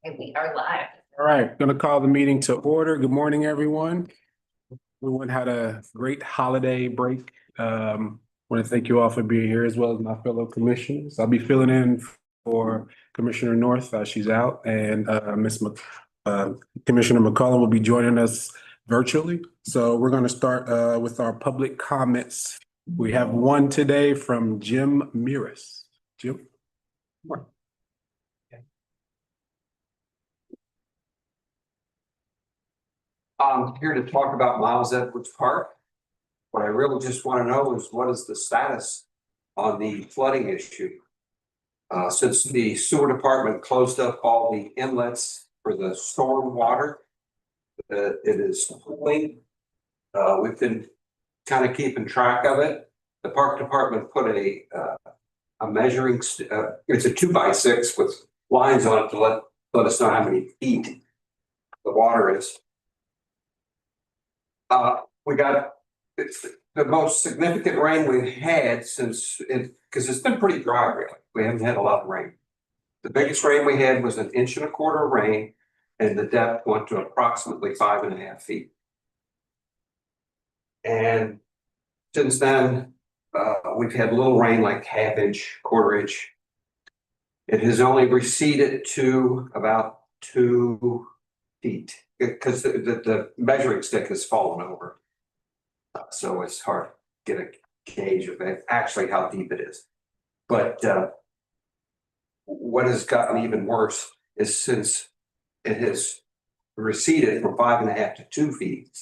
And we are live. All right, gonna call the meeting to order. Good morning, everyone. Everyone had a great holiday break. Want to thank you all for being here as well as my fellow commissioners. I'll be filling in for Commissioner North. She's out, and Commissioner McCollum will be joining us virtually. So we're gonna start with our public comments. We have one today from Jim Meares. Jim? I'm here to talk about Miles Edwards Park. What I really just want to know is what is the status on the flooding issue? Since the sewer department closed up all the inlets for the storm water, it is pooling. We've been kind of keeping track of it. The park department put a measuring, it's a 2x6 with lines on it to let us know how many feet the water is. We got, it's the most significant rain we've had since because it's been pretty dry, really. We haven't had a lot of rain. The biggest rain we had was 1.25 inches rain, and the depth went to approximately 5.5 feet. And since then, we've had little rain, like 1/2 inch, 1/4 inch. It has only receded to about 2 feet because the measuring stick has fallen over. So it's hard to get a gauge of it, actually how deep it is. But what has gotten even worse is since it has receded from 5.5 to 2 feet,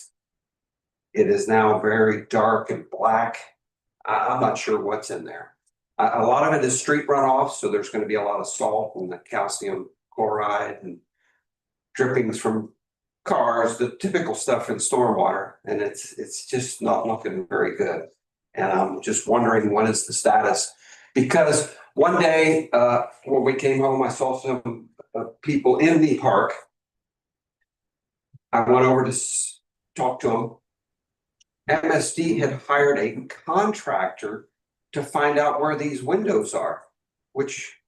it is now very dark and black. I'm not sure what's in there. A lot of it is street runoff, so there's going to be a lot of salt and the calcium chloride and drippings from cars, the typical stuff in stormwater, and it's just not looking very good. And I'm just wondering what is the status, because one day when we came home, I saw some people in the park. I went over to talk to them. MSD had hired a contractor to find out where these windows are, which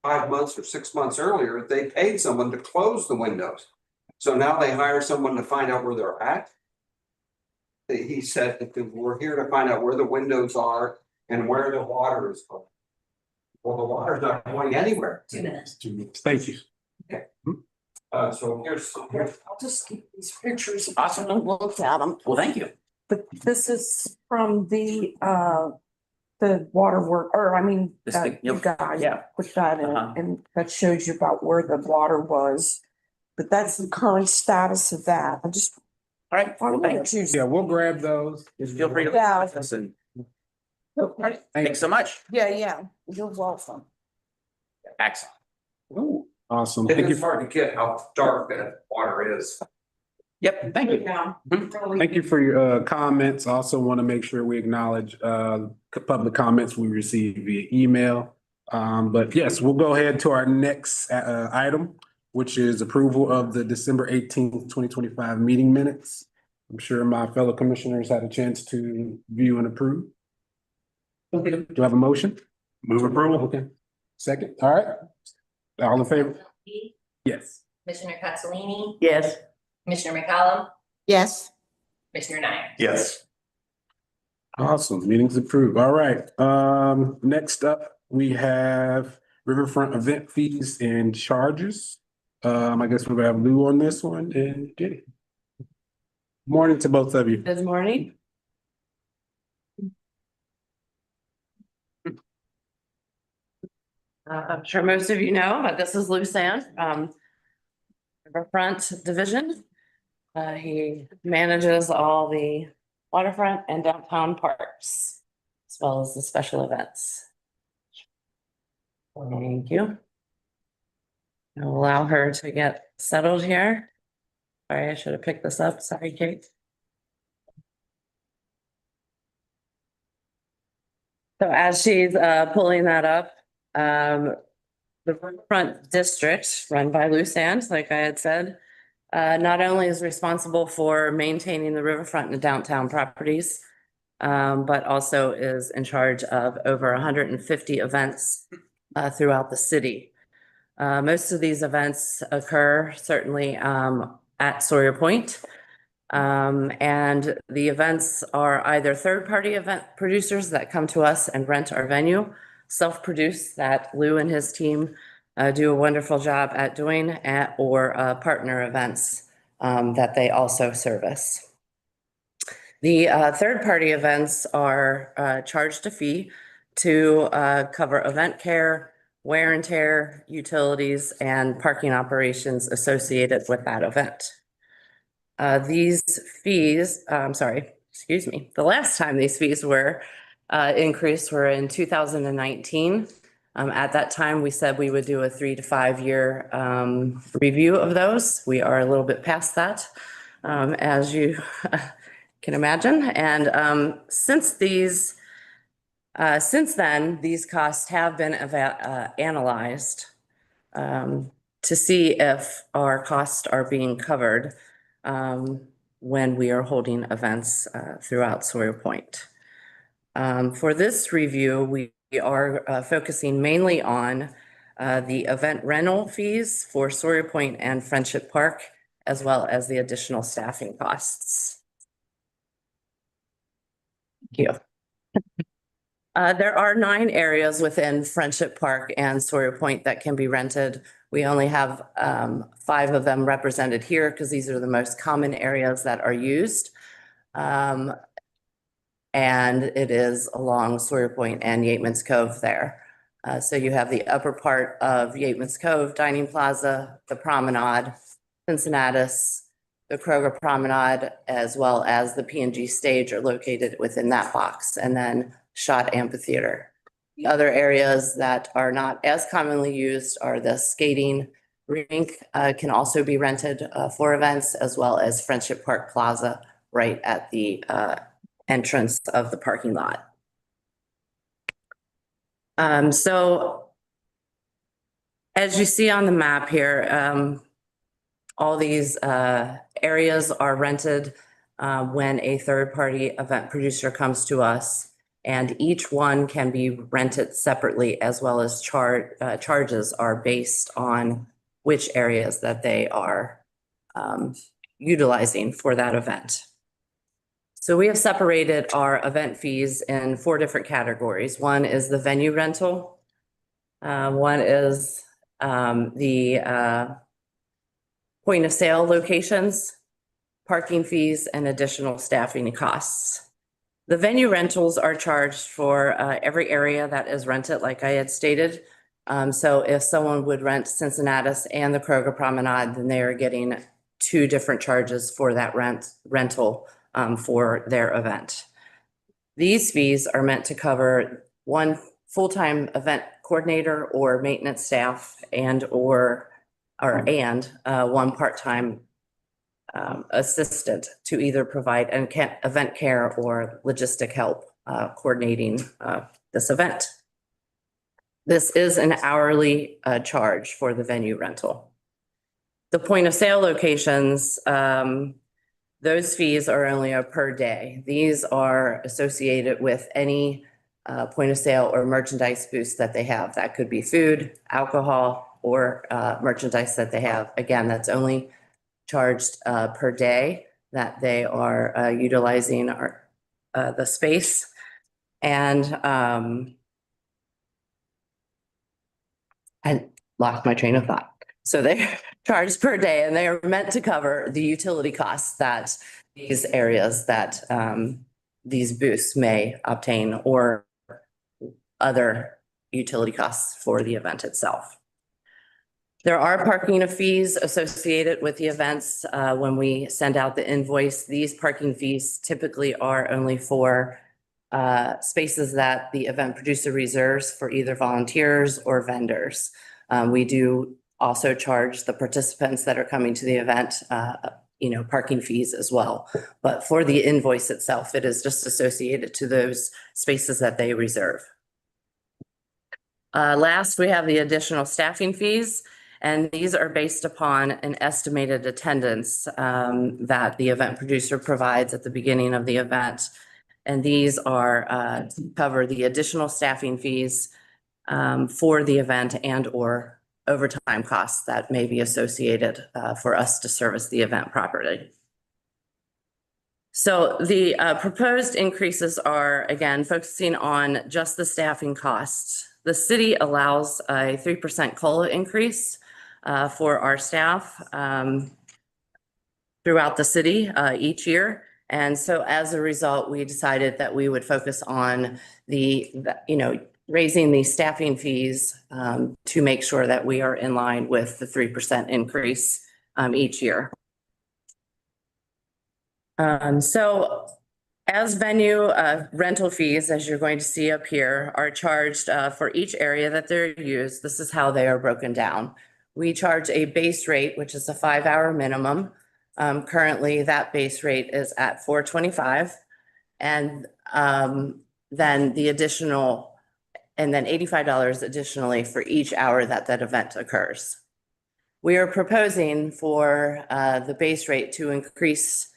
5 months or 6 months earlier, they paid someone to close the windows. So now they hire someone to find out where they're at. He said that we're here to find out where the windows are and where the water is going. Well, the water's not going anywhere. 2 minutes. 2 minutes. Thank you. Okay. So here's I'll just keep these pictures. Awesome. And look at them. Well, thank you. But this is from the water work, or I mean, This that thing, you yep. guys Yeah. put that in, Uh-huh. and that shows you about where the water was. But that's the current status of that. I just, All right. I Well, wanted thank you. to. Yeah, we'll grab those. Just feel free to. Yeah. Listen. Okay. Thanks so much. Yeah, you're welcome. Excellent. Ooh, awesome. Thank you. it's hard to get how dark that water is. Yep. Thank you. Yeah. Thank you for your comments. Also want to make sure we acknowledge public comments we receive via email. But yes, we'll go ahead to our next item, which is approval of the December 18th, 2025 meeting minutes. I'm sure my fellow commissioners had a chance to view and approve. Do I have a motion? Move approval. Okay. Second. All right. All in favor? Yes. Commissioner Castellini, Yes. Commissioner McCollum, Yes. Commissioner Nye. Yes. Awesome, meeting's approved. All right, next up, we have Riverfront event fees and charges. I guess we're gonna have Lou on this one and Jenny. Morning to both of you. Good morning. I'm sure most of you know, but this is Lou Sand, Riverfront Division. He manages all the waterfront and downtown parks, as well as the special events. Thank you. I'll allow her to get settled here. Sorry, I should have picked this up. Sorry, Kate. So as she's pulling that up, the Riverfront District, run by Lou Sand, like I had said, not only is responsible for maintaining the riverfront and downtown properties, but also is in charge of over 150 events throughout the city. Most of these events occur certainly at Sawyer Point. And the events are either third-party event producers that come to us and rent our venue, self-produced that Lou and his team do a wonderful job at doing, or partner events that they also service. The third-party events are charged a fee to cover event care, wear and tear, utilities, and parking operations associated with that event. These fees, excuse me, the last time these fees were increased were in 2019. At that time, we said we would do a 3 to 5 year review of those. We are a little bit past that, as you can imagine. And since then, these costs have been analyzed to see if our costs are being covered when we are holding events throughout Sawyer Point. For this review, we are focusing mainly on the event rental fees for Sawyer Point and Friendship Park, as well as the additional staffing costs. Thank you. There are 9 areas within Friendship Park and Sawyer Point that can be rented. We only have 5 of them represented here because these are the most common areas that are used. And it is along Sawyer Point and Yateman's Cove there. So you have the upper part of Yateman's Cove, Dining Plaza, the Promenade, Cincinnatus, the Kroger Promenade, as well as the P&G stage are located within that box, and then Schott Amphitheater. The other areas that are not as commonly used are the skating rink can also be rented for events, as well as Friendship Park Plaza right at the entrance of the parking lot. So as you see on the map here, all these areas are rented when a third-party event producer comes to us, and each one can be rented separately, as well as charges are based on which areas that they are utilizing for that event. So we have separated our event fees in 4 different categories. One is the venue rental. One is the point of sale locations, parking fees, and additional staffing costs. The venue rentals are charged for every area that is rented, like I had stated. So if someone would rent Cincinnatus and the Kroger Promenade, then they are getting 2 different charges for that rental for their event. These fees are meant to cover 1 full-time event coordinator or maintenance staff and 1 part-time assistant to either provide event care or logistic help coordinating this event. This is an hourly charge for the venue rental. The point of sale locations, those fees are only a per day. These are associated with any point of sale or merchandise booths that they have. That could be food, alcohol, or merchandise that they have. Again, that's only charged per day that they are utilizing the space. And I lost my train of thought. So they're charged per day, and they are meant to cover the utility costs that these areas that these booths may obtain, or other utility costs for the event itself. There are parking fees associated with the events. When we send out the invoice, these parking fees typically are only for spaces that the event producer reserves for either volunteers or vendors. We do also charge the participants that are coming to the event, parking fees as well. But for the invoice itself, it is just associated to those spaces that they reserve. Last, we have the additional staffing fees, and these are based upon an estimated attendance that the event producer provides at the beginning of the event. And these are to cover the additional staffing fees for the event and or overtime costs that may be associated for us to service the event properly. So the proposed increases are, again, focusing on just the staffing costs. The city allows a 3% COLA increase for our staff throughout the city each year. And so as a result, we decided that we would focus on raising the staffing fees to make sure that we are in line with the 3% increase each year. So as venue rental fees, as you're going to see up here, are charged for each area that they're used. This is how they are broken down. We charge a base rate, which is a 5-hour minimum. Currently, that base rate is at $4.25, and then the additional, and then $85 additionally for each hour that event occurs. We are proposing for the base rate to increase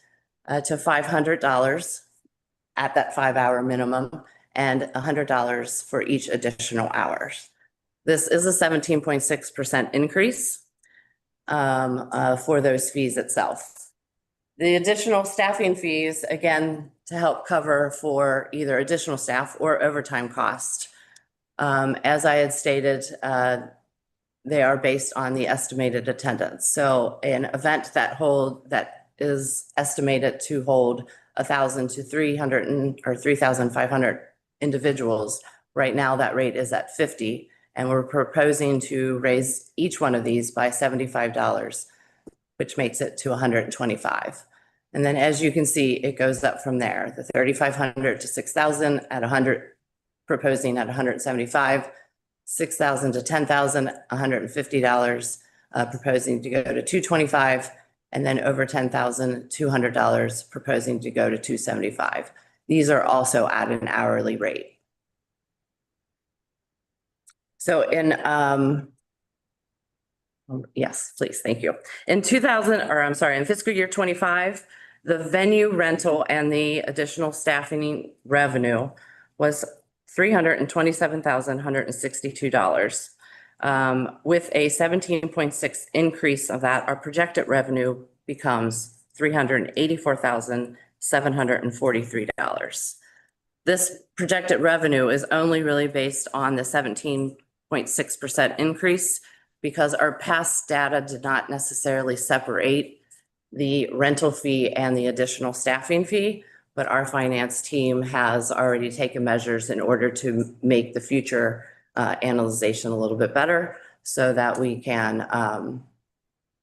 to $500 at that 5-hour minimum and $100 for each additional hours. This is a 17.6% increase for those fees itself. The additional staffing fees, again, to help cover for either additional staff or overtime cost. As I had stated, they are based on the estimated attendance. So an event that is estimated to hold 1,000 to 300 or 3,500 individuals. Right now, that rate is at 50, and we're proposing to raise each one of these by $75, which makes it to 125. And then, as you can see, it goes up from there. The 3,500 to 6,000 at 100, proposing at 175, 6,000 to 10,000, $150, proposing to go to 225. And then over $10,000, $200, proposing to go to 275. These are also at an hourly rate. So yes, please, thank you. In fiscal year 25, the venue rental and the additional staffing revenue was $327,162. With a 17.6 increase of that, our projected revenue becomes $384,743. This projected revenue is only really based on the 17.6% increase because our past data did not necessarily separate the rental fee and the additional staffing fee, but our finance team has already taken measures in order to make the future analyzation a little bit better so that we can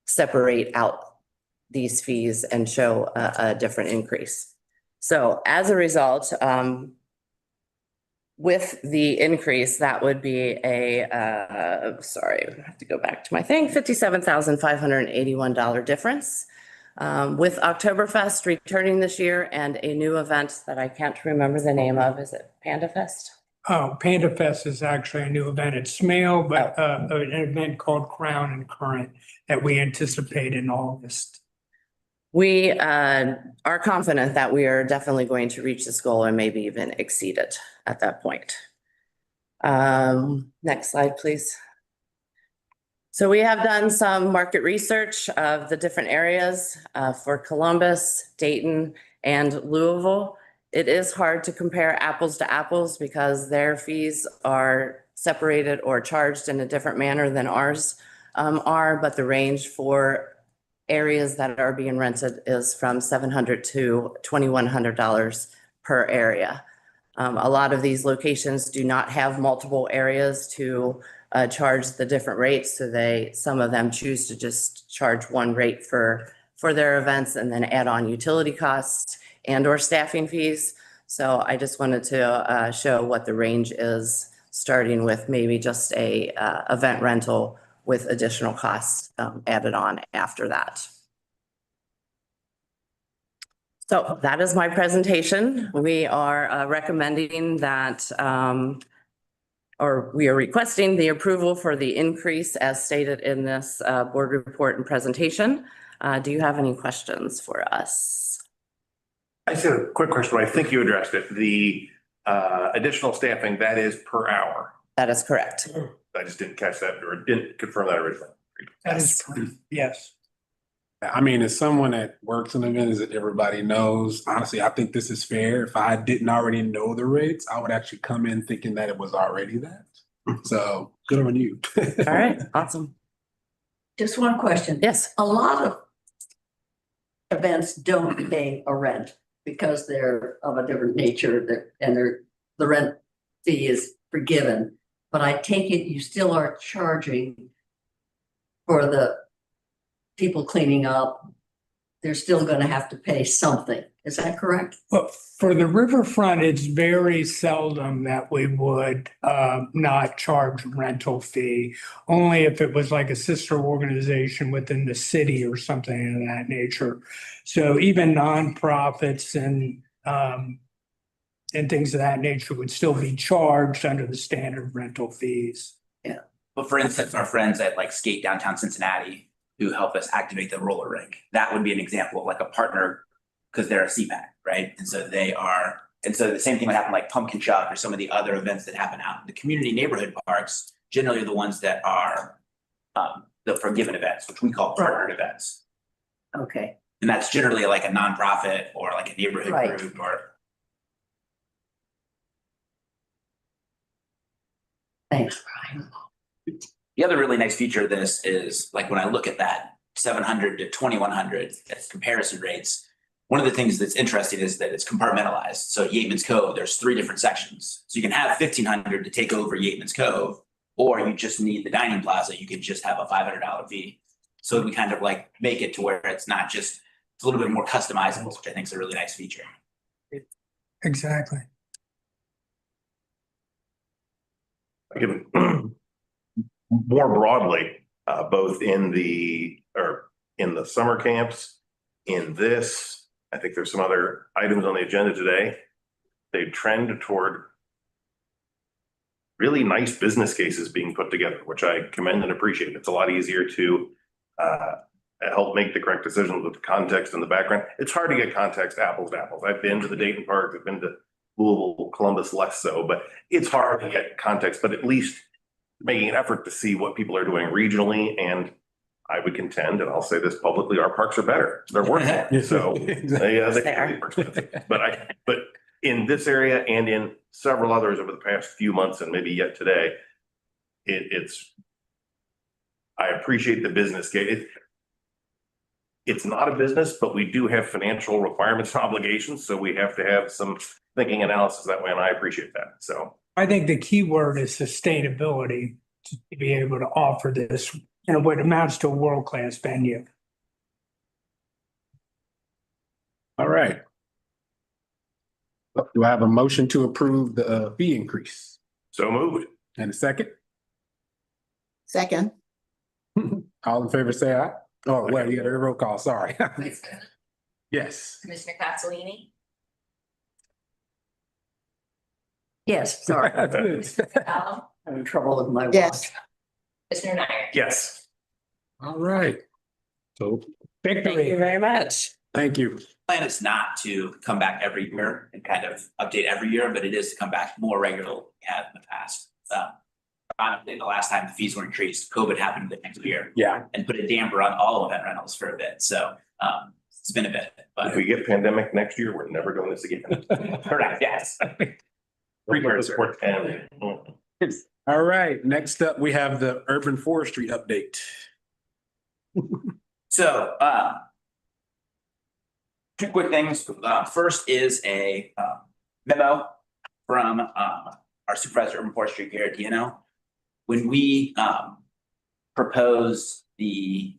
separate out these fees and show a different increase. So as a result, with the increase, that would be I have to go back to my thing, $57,581 difference. With Oktoberfest returning this year and a new event that I can't remember the name of, is it Panda Fest? Oh, Panda Fest is actually a new event at Smale, but an event called Crown and Current that we anticipate in August. We are confident that we are definitely going to reach this goal and maybe even exceed it at that point. Next slide, please. So we have done some market research of the different areas for Columbus, Dayton, and Louisville. It is hard to compare apples to apples because their fees are separated or charged in a different manner than ours are, but the range for areas that are being rented is from $700 to $2,100 per area. A lot of these locations do not have multiple areas to charge the different rates, so some of them choose to just charge one rate for their events and then add on utility costs and or staffing fees. So I just wanted to show what the range is, starting with maybe just a event rental with additional costs added on after that. So that is my presentation. We are recommending that, or we are requesting the approval for the increase as stated in this board report and presentation. Do you have any questions for us? I just have a quick question. I think you addressed it. The additional staffing, that is per hour. That is correct. I just didn't catch that or didn't confirm that originally. That is correct. Yes. I mean, as someone that works in events that everybody knows, honestly, I think this is fair. If I didn't already know the rates, I would actually come in thinking that it was already that. So good on you. All right, awesome. Just one question. Yes. A lot of events don't pay a rent because they're of a different nature and the rent fee is forgiven. But I take it you still are charging for the people cleaning up. They're still going to have to pay something. Is that correct? But for the riverfront, it's very seldom that we would not charge rental fee. Only if it was like a sister organization within the city or something of that nature. So even nonprofits and things of that nature would still be charged under the standard rental fees. But for instance, our friends at like Skate Downtown Cincinnati, who help us activate the roller rink, that would be an example of like a partner, because they're a CPAC, right? And so the same thing would happen like Pumpkin Chuck or some of the other events that happen out in the community neighborhood parks, generally are the ones that are the forgiven events, which we call partnered events. Okay. And that's generally like a nonprofit or like a neighborhood Right. group or. Thanks, Brian. The other really nice feature of this is like when I look at that 700 to 2100 as comparison rates, one of the things that's interesting is that it's compartmentalized. So at Yateman's Cove, there's 3 different sections. So you can have 1500 to take over Yateman's Cove, or you just need the dining plaza. You could just have a $500 fee. So we kind of like make it to where it's not just, it's a little bit more customizable, which I think is a really nice feature. Exactly. Given more broadly, both in the summer camps, in this, I think there's some other items on the agenda today. They trend toward really nice business cases being put together, which I commend and appreciate. It's a lot easier to help make the correct decisions with the context and the background. It's hard to get context apples to apples. I've been to the Dayton Park, I've been to Louisville, Columbus less so, but it's hard to get context, but at least making an effort to see what people are doing regionally. And I would contend, and I'll say this publicly, our parks are better. They're worth more. So they can be more expensive. But in this area and in several others over the past few months and maybe yet today, I appreciate the business case. It's not a business, but we do have financial requirements and obligations. So we have to have some thinking analysis that way. And I appreciate that. So I think the key word is sustainability to be able to offer this, what amounts to a world-class venue. All right. Do I have a motion to approve the fee increase? so moved. And a second? Second. All in favor, say aye. Oh, well, you got a roll call, sorry. Vice President, Yes. Commissioner Castellini, Yes, sorry. McCollum, Having trouble with my watch. Yes. Commissioner Nyer. Yes. All right. So, Thank you Victory. very much. thank you. Plan is not to come back every year and kind of update every year, but it is to come back more regularly than we have in the past. Honestly, the last time the fees were increased, COVID happened the next year Yeah. and put a damper on all event rentals for a bit. So it's been a bit, If but we get pandemic next year, we're never doing this again. correct, yes. Precursor. All right, next up, we have the urban forestry update. So, 2 quick things. First is a memo from our supervisor of urban forestry, Garrett Diano. When we proposed the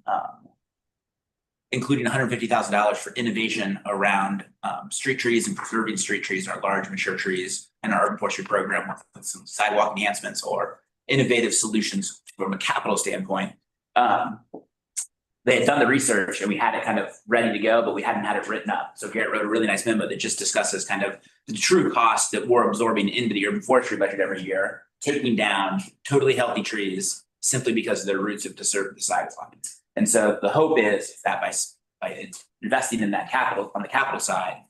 including $150,000 for innovation around street trees and preserving street trees, our large mature trees, and our urban forestry program with some sidewalk enhancements or innovative solutions from a capital standpoint. They had done the research and we had it kind of ready to go, but we hadn't had it written up. So Garrett wrote a really nice memo that just discusses kind of the true cost that we're absorbing into the urban forestry budget every year, taking down totally healthy trees simply because of their roots have disturbed the sidewalk. And so the hope is that by investing in that capital on the capital side,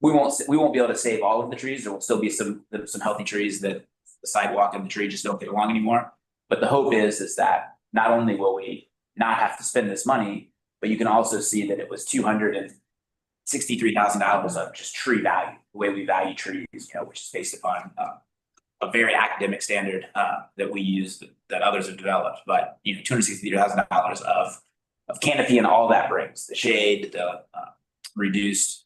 we won't be able to save all of the trees. There will still be some healthy trees that the sidewalk and the tree just don't get along anymore. But the hope is that not only will we not have to spend this money, but you can also see that it was $263,000 of just tree value, the way we value trees, which is based upon a very academic standard that we use that others have developed. But $263,000 of canopy and all that brings, the shade, the reduced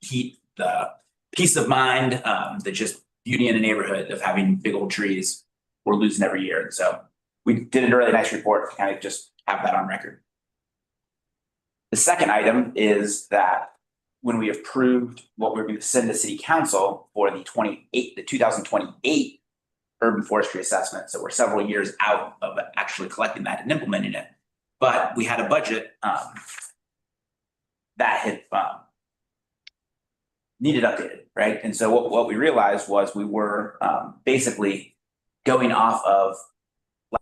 heat, the peace of mind, the just beauty in a neighborhood of having big old trees we're losing every year. And so we did a really nice report to kind of just have that on record. The second item is that when we approved what we're going to send to City Council for the 2028 urban forestry assessment, so we're several years out of actually collecting that and implementing it, but we had a budget that had needed updated, right? And so what we realized was we were basically going off of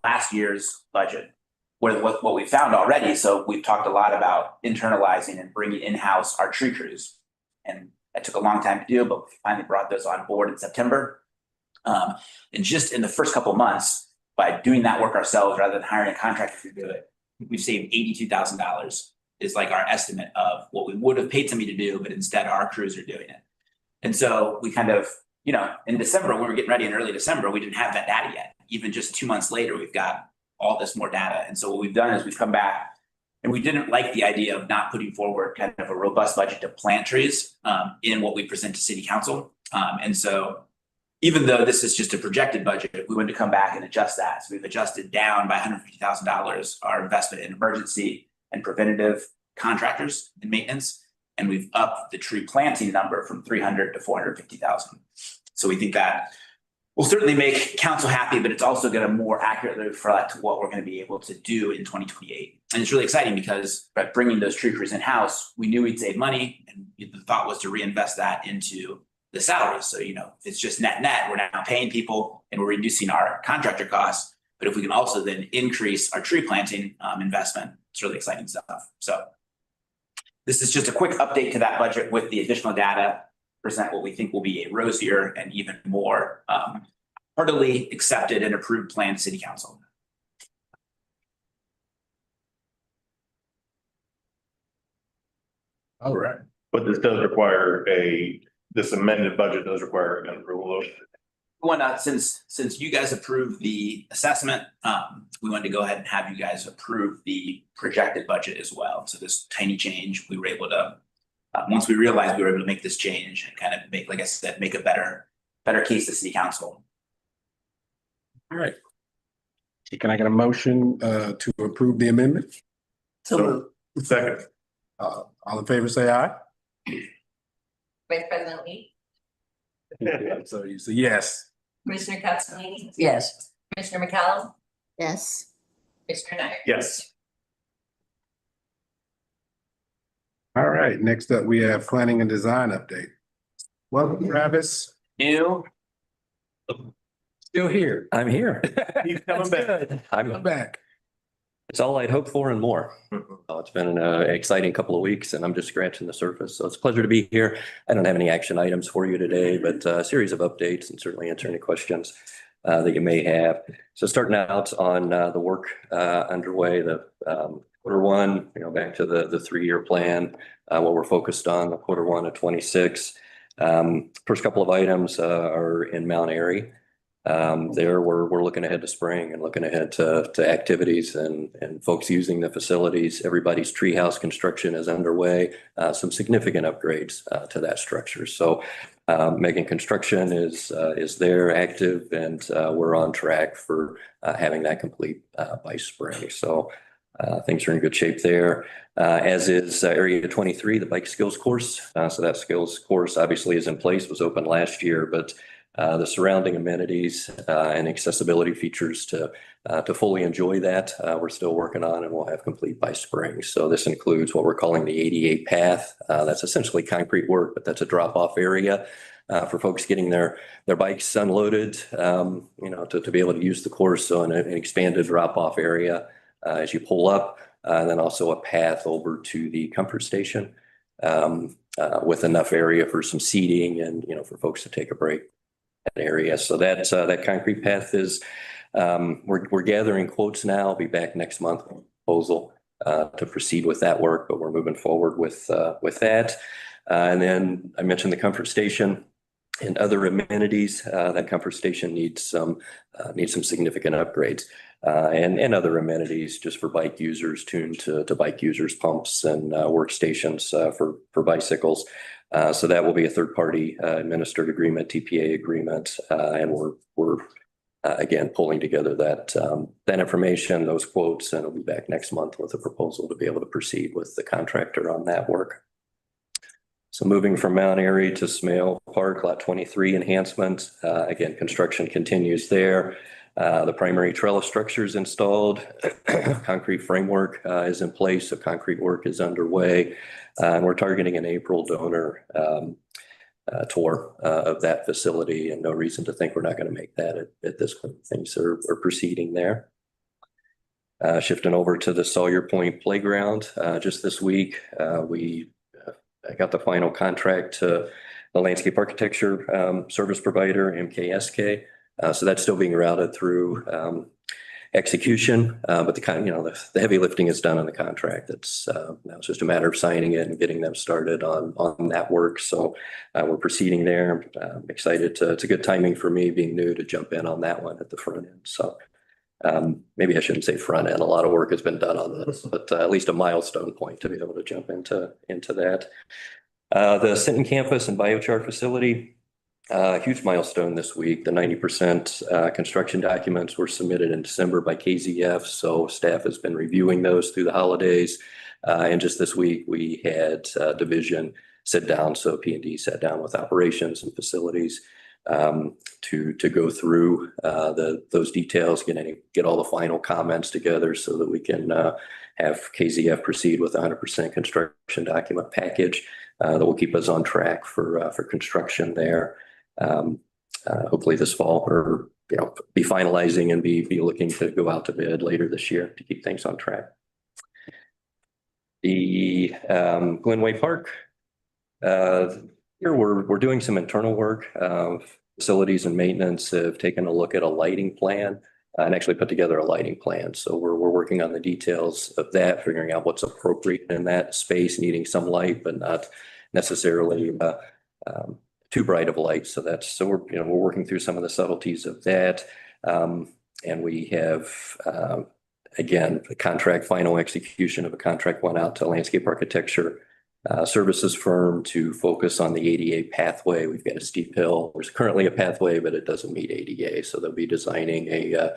last year's budget, where what we found already. So we've talked a lot about internalizing and bringing in-house our tree crews. And that took a long time to do, but we finally brought those on board in September. And just in the first couple of months, by doing that work ourselves rather than hiring a contractor to do it, we've saved $82,000 is like our estimate of what we would have paid somebody to do, but instead our crews are doing it. And so we kind of, in December, when we were getting ready in early December, we didn't have that data yet. Even just 2 months later, we've got all this more data. And so what we've done is we've come back and we didn't like the idea of not putting forward kind of a robust budget to plant trees in what we present to City Council. And so even though this is just a projected budget, we wanted to come back and adjust that. So we've adjusted down by $150,000 our investment in emergency and preventative contractors and maintenance. And we've upped the tree planting number from 300 to 450,000. So we think that will certainly make council happy, but it's also going to more accurately reflect what we're going to be able to do in 2028. And it's really exciting because by bringing those tree crews in-house, we knew we'd save money, and the thought was to reinvest that into the salaries. So, it's just net, we're now paying people and we're reducing our contractor costs. But if we can also then increase our tree planting investment, it's really exciting stuff. So this is just a quick update to that budget with the additional data, present what we think will be a rosier and even more heartily accepted and approved plan to City Council. All right. But this does require this amended budget does require an approval. Since you guys approved the assessment, we wanted to go ahead and have you guys approve the projected budget as well. So this tiny change, we were able to, once we realized we were able to make this change and kind of make, like I said, make a better case to City Council. All right. Can I get a motion to approve the amendment? So Second. All in favor, say aye. Vice President Lee, So you say yes. Commissioner Castellini, yes. Commissioner McCallum, Yes. Commissioner Nyers. Yes. All right, next up, we have planning and design update. Welcome, Travis. New. Still here. I'm here. He's coming back. Come back. It's all I'd hoped for and more. It's been an exciting couple of weeks and I'm just scratching the surface. So it's a pleasure to be here. I don't have any action items for you today, but a series of updates and certainly answer any questions that you may have. So starting out on the work underway, the quarter one, back to the 3-year plan, what we're focused on, the quarter one of 26. First couple of items are in Mount Airy. There we're looking ahead to spring and looking ahead to activities and folks using the facilities. Everybody's treehouse construction is underway. Some significant upgrades to that structure. So Megan Construction is there active and we're on track for having that complete by spring. So things are in good shape there, as is Area 23, the bike skills course. So that skills course obviously is in place, was open last year, but the surrounding amenities and accessibility features to fully enjoy that, we're still working on and we'll have complete by spring. So this includes what we're calling the 88 path. That's essentially concrete work, but that's a drop-off area for folks getting their bikes unloaded, to be able to use the course. So an expanded drop-off area as you pull up, and then also a path over to the comfort station with enough area for some seating and, for folks to take a break. Area. So that concrete path is We're gathering quotes now. I'll be back next month with a proposal to proceed with that work, but we're moving forward with that. And then I mentioned the comfort station and other amenities. That comfort station needs some significant upgrades. And other amenities just for bike users, tuned to bike users, pumps and workstations for bicycles. So that will be a third party administered agreement, TPA agreement, and we're again pulling together that information, those quotes, and I'll be back next month with a proposal to be able to proceed with the contractor on that work. So moving from Mount Airy to Smale Park, Lot 23 enhancement. Again, construction continues there. The primary trellis structure is installed. Concrete framework is in place, so concrete work is underway. And we're targeting an April donor tour of that facility, and no reason to think we're not going to make that at this point. Things are proceeding there. Shifting over to the Sawyer Point Playground, just this week, I got the final contract to the landscape architecture service provider, MKSK. So that's still being routed through execution, but the heavy lifting is done on the contract. Now it's just a matter of signing it and getting them started on that work. So we're proceeding there. I'm excited it's a good timing for me being new to jump in on that one at the front end. So maybe I shouldn't say front end. A lot of work has been done on this, but at least a milestone point to be able to jump into that. The Sinton campus and biochar facility. Huge milestone this week. The 90% construction documents were submitted in December by KZF. So staff has been reviewing those through the holidays. And just this week, we had division sit down. So P&D sat down with operations and facilities to go through those details, get all the final comments together so that we can have KZF proceed with 100% construction document package that will keep us on track for construction there. Hopefully this fall, or be finalizing and be looking to go out to bid later this year to keep things on track. The Glenway Park, here we're doing some internal work. Facilities and maintenance have taken a look at a lighting plan and actually put together a lighting plan. So we're working on the details of that, figuring out what's appropriate in that space, needing some light, but not necessarily too bright of a light. So we're working through some of the subtleties of that. And we have, again, the final execution of a contract went out to a landscape architecture services firm to focus on the ADA pathway. We've got a steep hill. There's currently a pathway, but it doesn't meet ADA. So they'll be designing a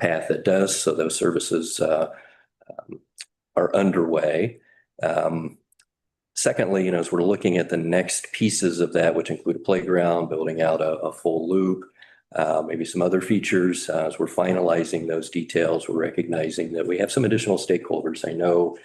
path that does. So those services are underway. Secondly, as we're looking at the next pieces of that, which include a playground, building out a full loop, maybe some other features, as we're finalizing those details, we're recognizing that we have some additional stakeholders. I know,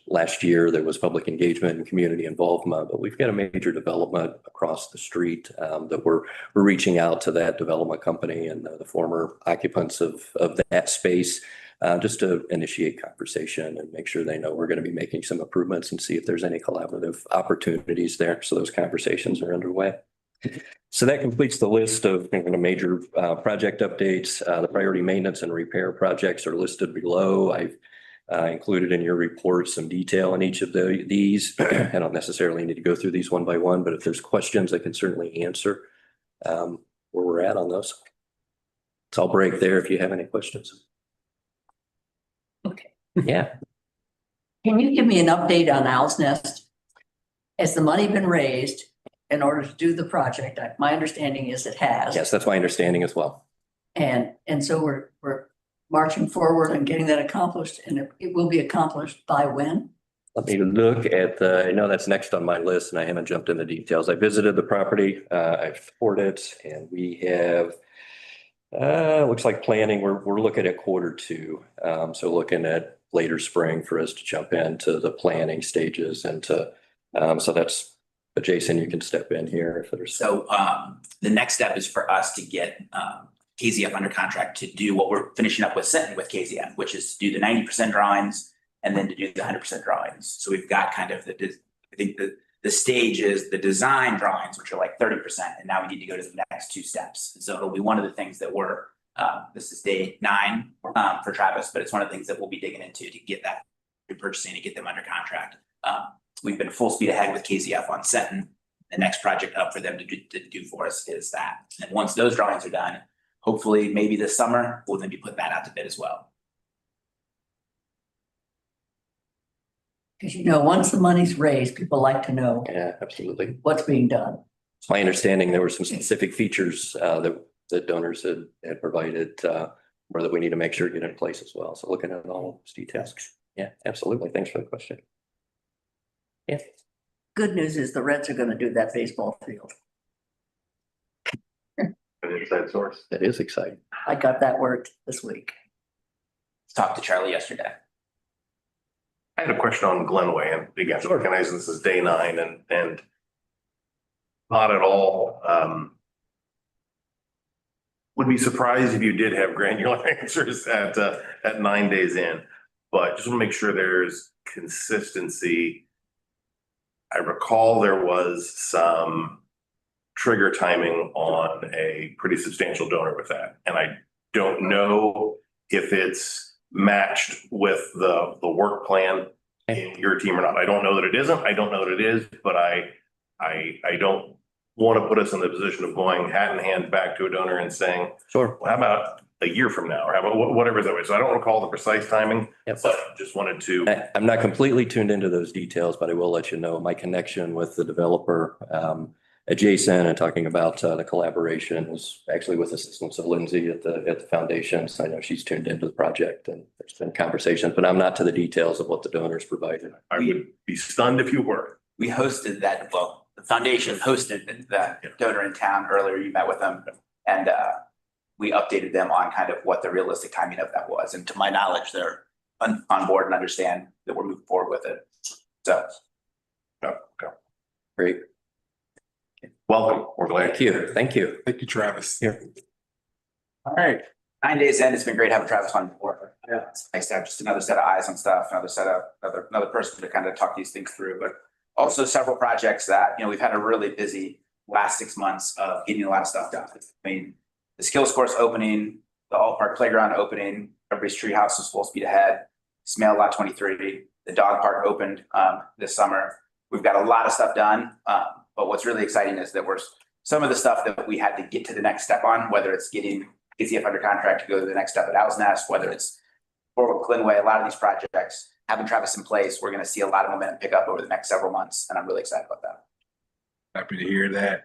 last year there was public engagement and community involvement, but we've got a major development across the street that we're reaching out to that development company and the former occupants of that space. Just to initiate conversation and make sure they know we're going to be making some improvements and see if there's any collaborative opportunities there. So those conversations are underway. So that completes the list of major project updates. The priority maintenance and repair projects are listed below. I've included in your report some detail on each of these. I don't necessarily need to go through these one by one, but if there's questions, I can certainly answer where we're at on those. So I'll break there if you have any questions. Okay. Yeah. Can you give me an update on Owl's Nest? Has the money been raised in order to do the project? My understanding is it has. Yes, that's my understanding as well. And so we're marching forward and getting that accomplished, and it will be accomplished by when? Let me look at I know that's next on my list and I haven't jumped into details. I visited the property, I've toured it, and we have looks like planning, we're looking at Q2. So looking at later spring for us to jump into the planning stages and so that's, but Jason, you can step in here if there's. So the next step is for us to get KZF under contract to do what we're finishing up with Sinton with KZF, which is to do the 90% drawings and then to do the 100% drawings. So we've got kind of I think The stage is the design drawings, which are like 30%, and now we need to go to the next two steps. And so it'll be one of the things that we're, this is day 9 for Travis, but it's one of the things that we'll be digging into to get that repurchasing and get them under contract. We've been full speed ahead with KCF on Senton. The next project up for them to do for us is that. And once those drawings are done, hopefully maybe this summer, we'll then be putting that out to bid as well. Because once the money's raised, people like to know Yeah, absolutely. what's being done. It's my understanding there were some specific features that donors had provided or that we need to make sure get in place as well. So looking at all those details. Yeah, absolutely. Thanks for the question. Yeah. Good news is the Reds are gonna do that baseball field. An inside source. That is exciting. I got that word this week. Talked to Charlie yesterday. I had a question on Glenway, and again, recognizing this is day 9 and not at all, would be surprised if you did have granular answers at 9 days in, but just want to make sure there's consistency. I recall there was some trigger timing on a pretty substantial donor with that, and I don't know if it's matched with the work plan in your team or not. I don't know that it isn't. I don't know that it is, but I don't want to put us in the position of going hat in hand back to a donor and saying, Sure. well, how about a year from now, or how about whatever that way. So I don't recall the precise timing, Yep. but just wanted to. I'm not completely tuned into those details, but I will let you know my connection with the developer adjacent and talking about the collaboration was actually with assistance of Lindsay at the foundation. So I know she's tuned into the project and there's been conversations, but I'm not to the details of what the donors provided. I would be stunned if you were. We hosted that, well, the foundation hosted that donor in town earlier. You met with them, and we updated them on kind of what the realistic timing of that was. And to my knowledge, they're on board and understand that we're moving forward with it. So. Okay. Great. Welcome. We're glad. Thank you. Thank you. Thank you, Travis. Here. All right. 9 days in, it's been great having Travis on board. Yeah. It's nice to have just another set of eyes on stuff, another person to kind of talk these things through, but also several projects that, we've had a really busy last 6 months of getting a lot of stuff done. I mean, the skills course opening, the All Park Playground opening, everybody's treehouse is full speed ahead. Smale Lot 23, the dog park opened this summer. We've got a lot of stuff done. But what's really exciting is that some of the stuff that we had to get to the next step on, whether it's getting KCF under contract to go to the next step at Owl's Nest, whether it's Forward Glenway, a lot of these projects, having Travis in place, we're going to see a lot of momentum pick up over the next several months. And I'm really excited about that. Happy to hear that.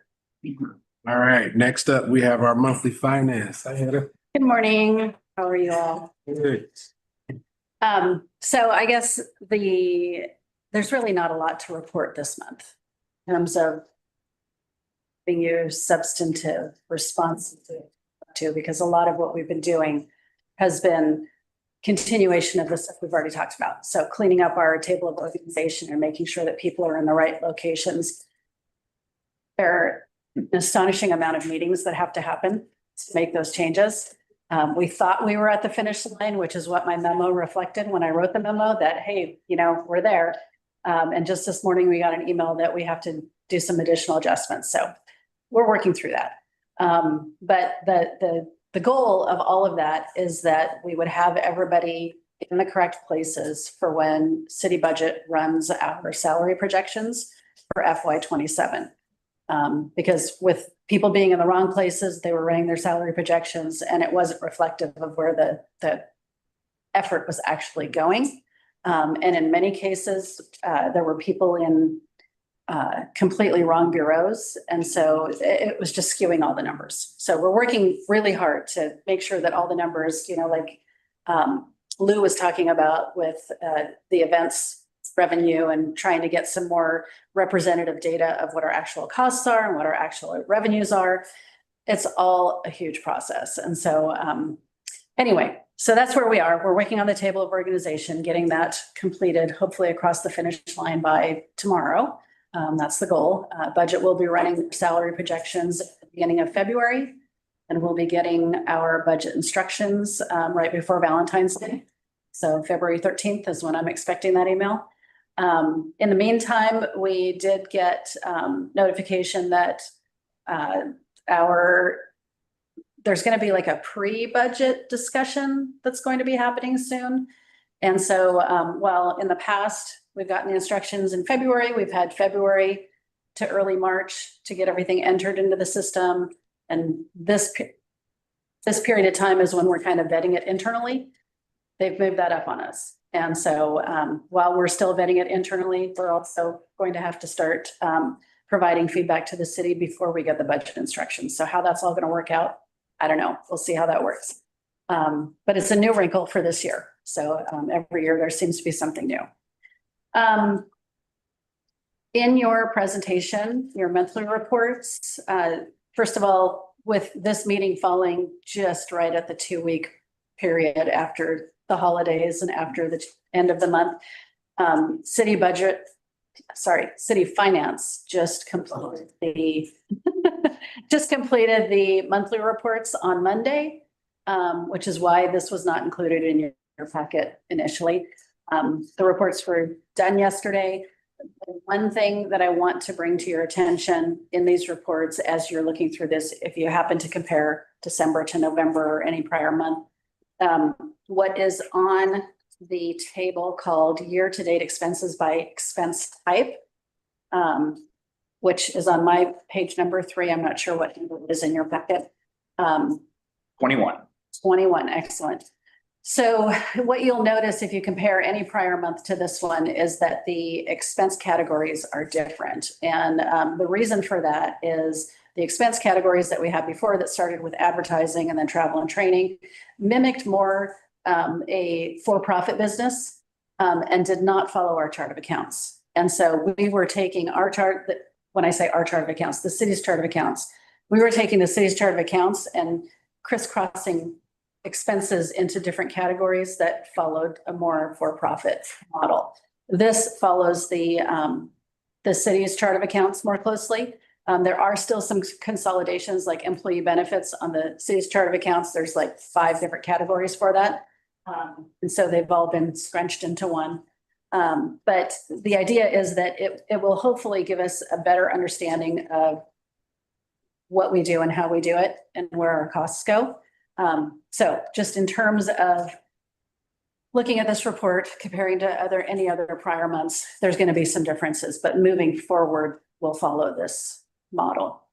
All right, next up, we have our monthly finance. Hi, Heather. Good morning. How are you all? Good. So I guess there's really not a lot to report this month in terms of being you substantive response to, because a lot of what we've been doing has been continuation of the stuff we've already talked about. So cleaning up our table of organization and making sure that people are in the right locations. There are an astonishing amount of meetings that have to happen to make those changes. We thought we were at the finish line, which is what my memo reflected when I wrote the memo that, hey, we're there. And just this morning, we got an email that we have to do some additional adjustments. So we're working through that. But the goal of all of that is that we would have everybody in the correct places for when city budget runs our salary projections for FY27. Because with people being in the wrong places, they were running their salary projections and it wasn't reflective of where the effort was actually going. And in many cases, there were people in completely wrong bureaus. And so it was just skewing all the numbers. So we're working really hard to make sure that all the numbers, like Lou was talking about with the events revenue and trying to get some more representative data of what our actual costs are and what our actual revenues are. It's all a huge process. And so anyway, so that's where we are. We're working on the table of organization, getting that completed, hopefully across the finish line by tomorrow. That's the goal. Budget will be running salary projections at the beginning of February, and we'll be getting our budget instructions right before Valentine's Day. So February 13th is when I'm expecting that email. In the meantime, we did get notification that there's going to be like a pre-budget discussion that's going to be happening soon. And so while in the past, we've gotten the instructions in February, we've had February to early March to get everything entered into the system. And this period of time is when we're kind of vetting it internally. They've moved that up on us. And so while we're still vetting it internally, we're also going to have to start providing feedback to the city before we get the budget instructions. So how that's all going to work out, I don't know. We'll see how that works. But it's a new wrinkle for this year. So every year there seems to be something new. In your presentation, your monthly reports, first of all, with this meeting falling just right at the 2-week period after the holidays and after the end of the month, city finance just completed the monthly reports on Monday, which is why this was not included in your packet initially. The reports were done yesterday. One thing that I want to bring to your attention in these reports as you're looking through this, if you happen to compare December to November or any prior month, what is on the table called year-to-date expenses by expense type, which is on my page number 3. I'm not sure what number it is in your packet. 21. 21, excellent. So what you'll notice if you compare any prior month to this one is that the expense categories are different. And the reason for that is the expense categories that we had before that started with advertising and then travel and training mimicked more a for-profit business and did not follow our chart of accounts. And so we were taking our chart, when I say our chart of accounts, the city's chart of accounts, we were taking the city's chart of accounts and crisscrossing expenses into different categories that followed a more for-profit model. This follows the city's chart of accounts more closely. There are still some consolidations like employee benefits on the city's chart of accounts. There's like 5 different categories for that. And so they've all been scrunched into one. But the idea is that it will hopefully give us a better understanding of what we do and how we do it and where our costs go. So just in terms of looking at this report, comparing to any other prior months, there's going to be some differences, but moving forward, we'll follow this model.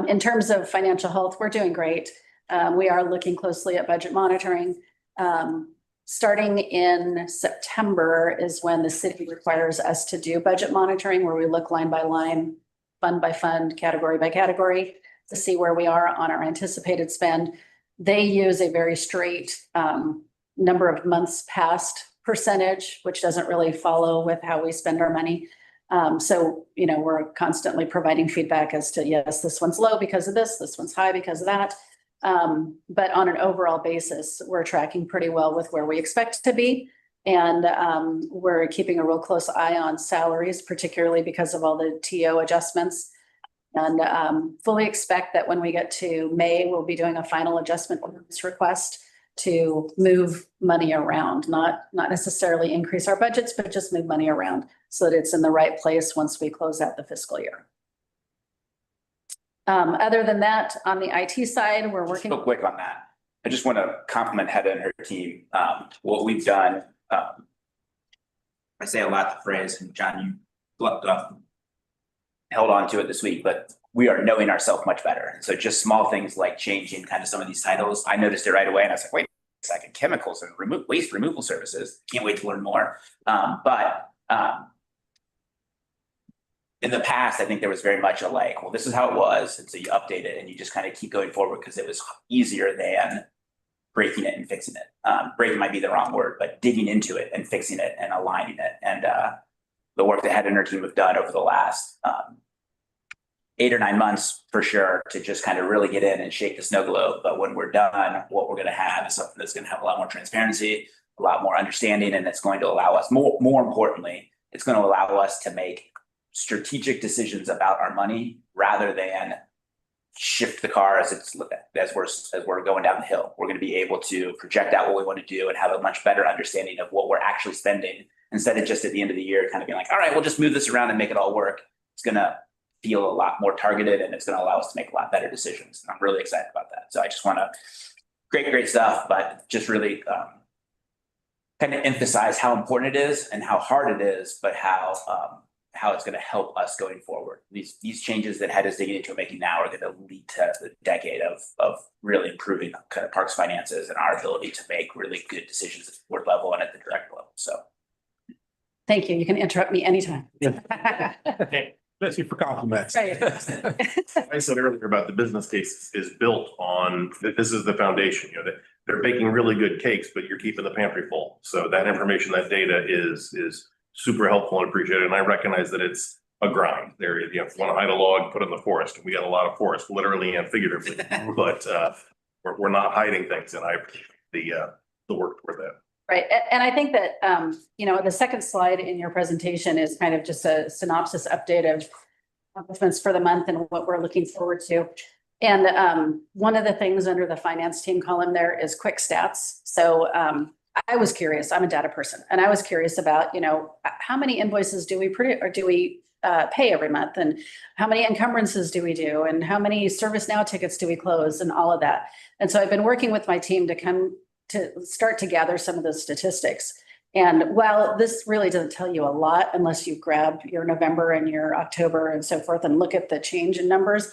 In terms of financial health, we're doing great. We are looking closely at budget monitoring. Starting in September is when the city requires us to do budget monitoring, where we look line by line, fund by fund, category by category to see where we are on our anticipated spend. They use a very straight number of months past percentage, which doesn't really follow with how we spend our money. So, we're constantly providing feedback as to, yes, this one's low because of this one's high because of that. But on an overall basis, we're tracking pretty well with where we expect to be. And we're keeping a real close eye on salaries, particularly because of all the TO adjustments. And fully expect that when we get to May, we'll be doing a final adjustment ordinance request to move money around, not necessarily increase our budgets, but just move money around so that it's in the right place once we close out the fiscal year. Other than that, on the IT side, we're working. Real quick on that. I just want to compliment Hedda and her team. What we've done, I say a lot the phrase, and John, you held on to it this week, but we are knowing ourselves much better. And so just small things like changing kind of some of these titles. I noticed it right away and I was like, wait a second, chemicals and waste removal services. Can't wait to learn more. But in the past, I think there was very much a like, well, this is how it was. And so you update it and you just kind of keep going forward because it was easier than breaking it and fixing it. Breaking might be the wrong word, but digging into it and fixing it and aligning it. And the work that Hedda and her team have done over the last 8 or 9 months for sure to just kind of really get in and shake the snow globe. But when we're done, what we're going to have is something that's going to have a lot more transparency, a lot more understanding, and it's going to allow us more importantly, it's going to allow us to make strategic decisions about our money rather than shift the car as we're going down the hill. We're going to be able to project out what we want to do and have a much better understanding of what we're actually spending instead of just at the end of the year, kind of being like, all right, we'll just move this around and make it all work. It's gonna feel a lot more targeted and it's gonna allow us to make a lot better decisions. And I'm really excited about that. So I just wanna, great stuff, but just really kind of emphasize how important it is and how hard it is, but how it's gonna help us going forward. These changes that Head is digging into and making now are gonna lead to a decade of really improving kind of parks finances and our ability to make really good decisions at the board level and at the director level. So. Thank you. You can interrupt me anytime. Especially for compliments. Right. I said earlier about the business case is built on, this is the foundation, that they're baking really good cakes, but you're keeping the pantry full. So that information, that data is super helpful and appreciated. And I recognize that it's a grind. There, if you want to hide a log, put it in the forest. We got a lot of forest, literally and figuratively, but we're not hiding things. And I appreciate the work toward that. Right. And I think that, the second slide in your presentation is kind of just a synopsis update of accomplishments for the month and what we're looking forward to. And one of the things under the finance team column there is quick stats. So I was curious, I'm a data person, and I was curious about, how many invoices do we pay every month, and how many encumbrances do we do, and how many ServiceNow tickets do we close, and all of that. And so I've been working with my team to start to gather some of those statistics. And while this really doesn't tell you a lot unless you grab your November and your October and so forth and look at the change in numbers,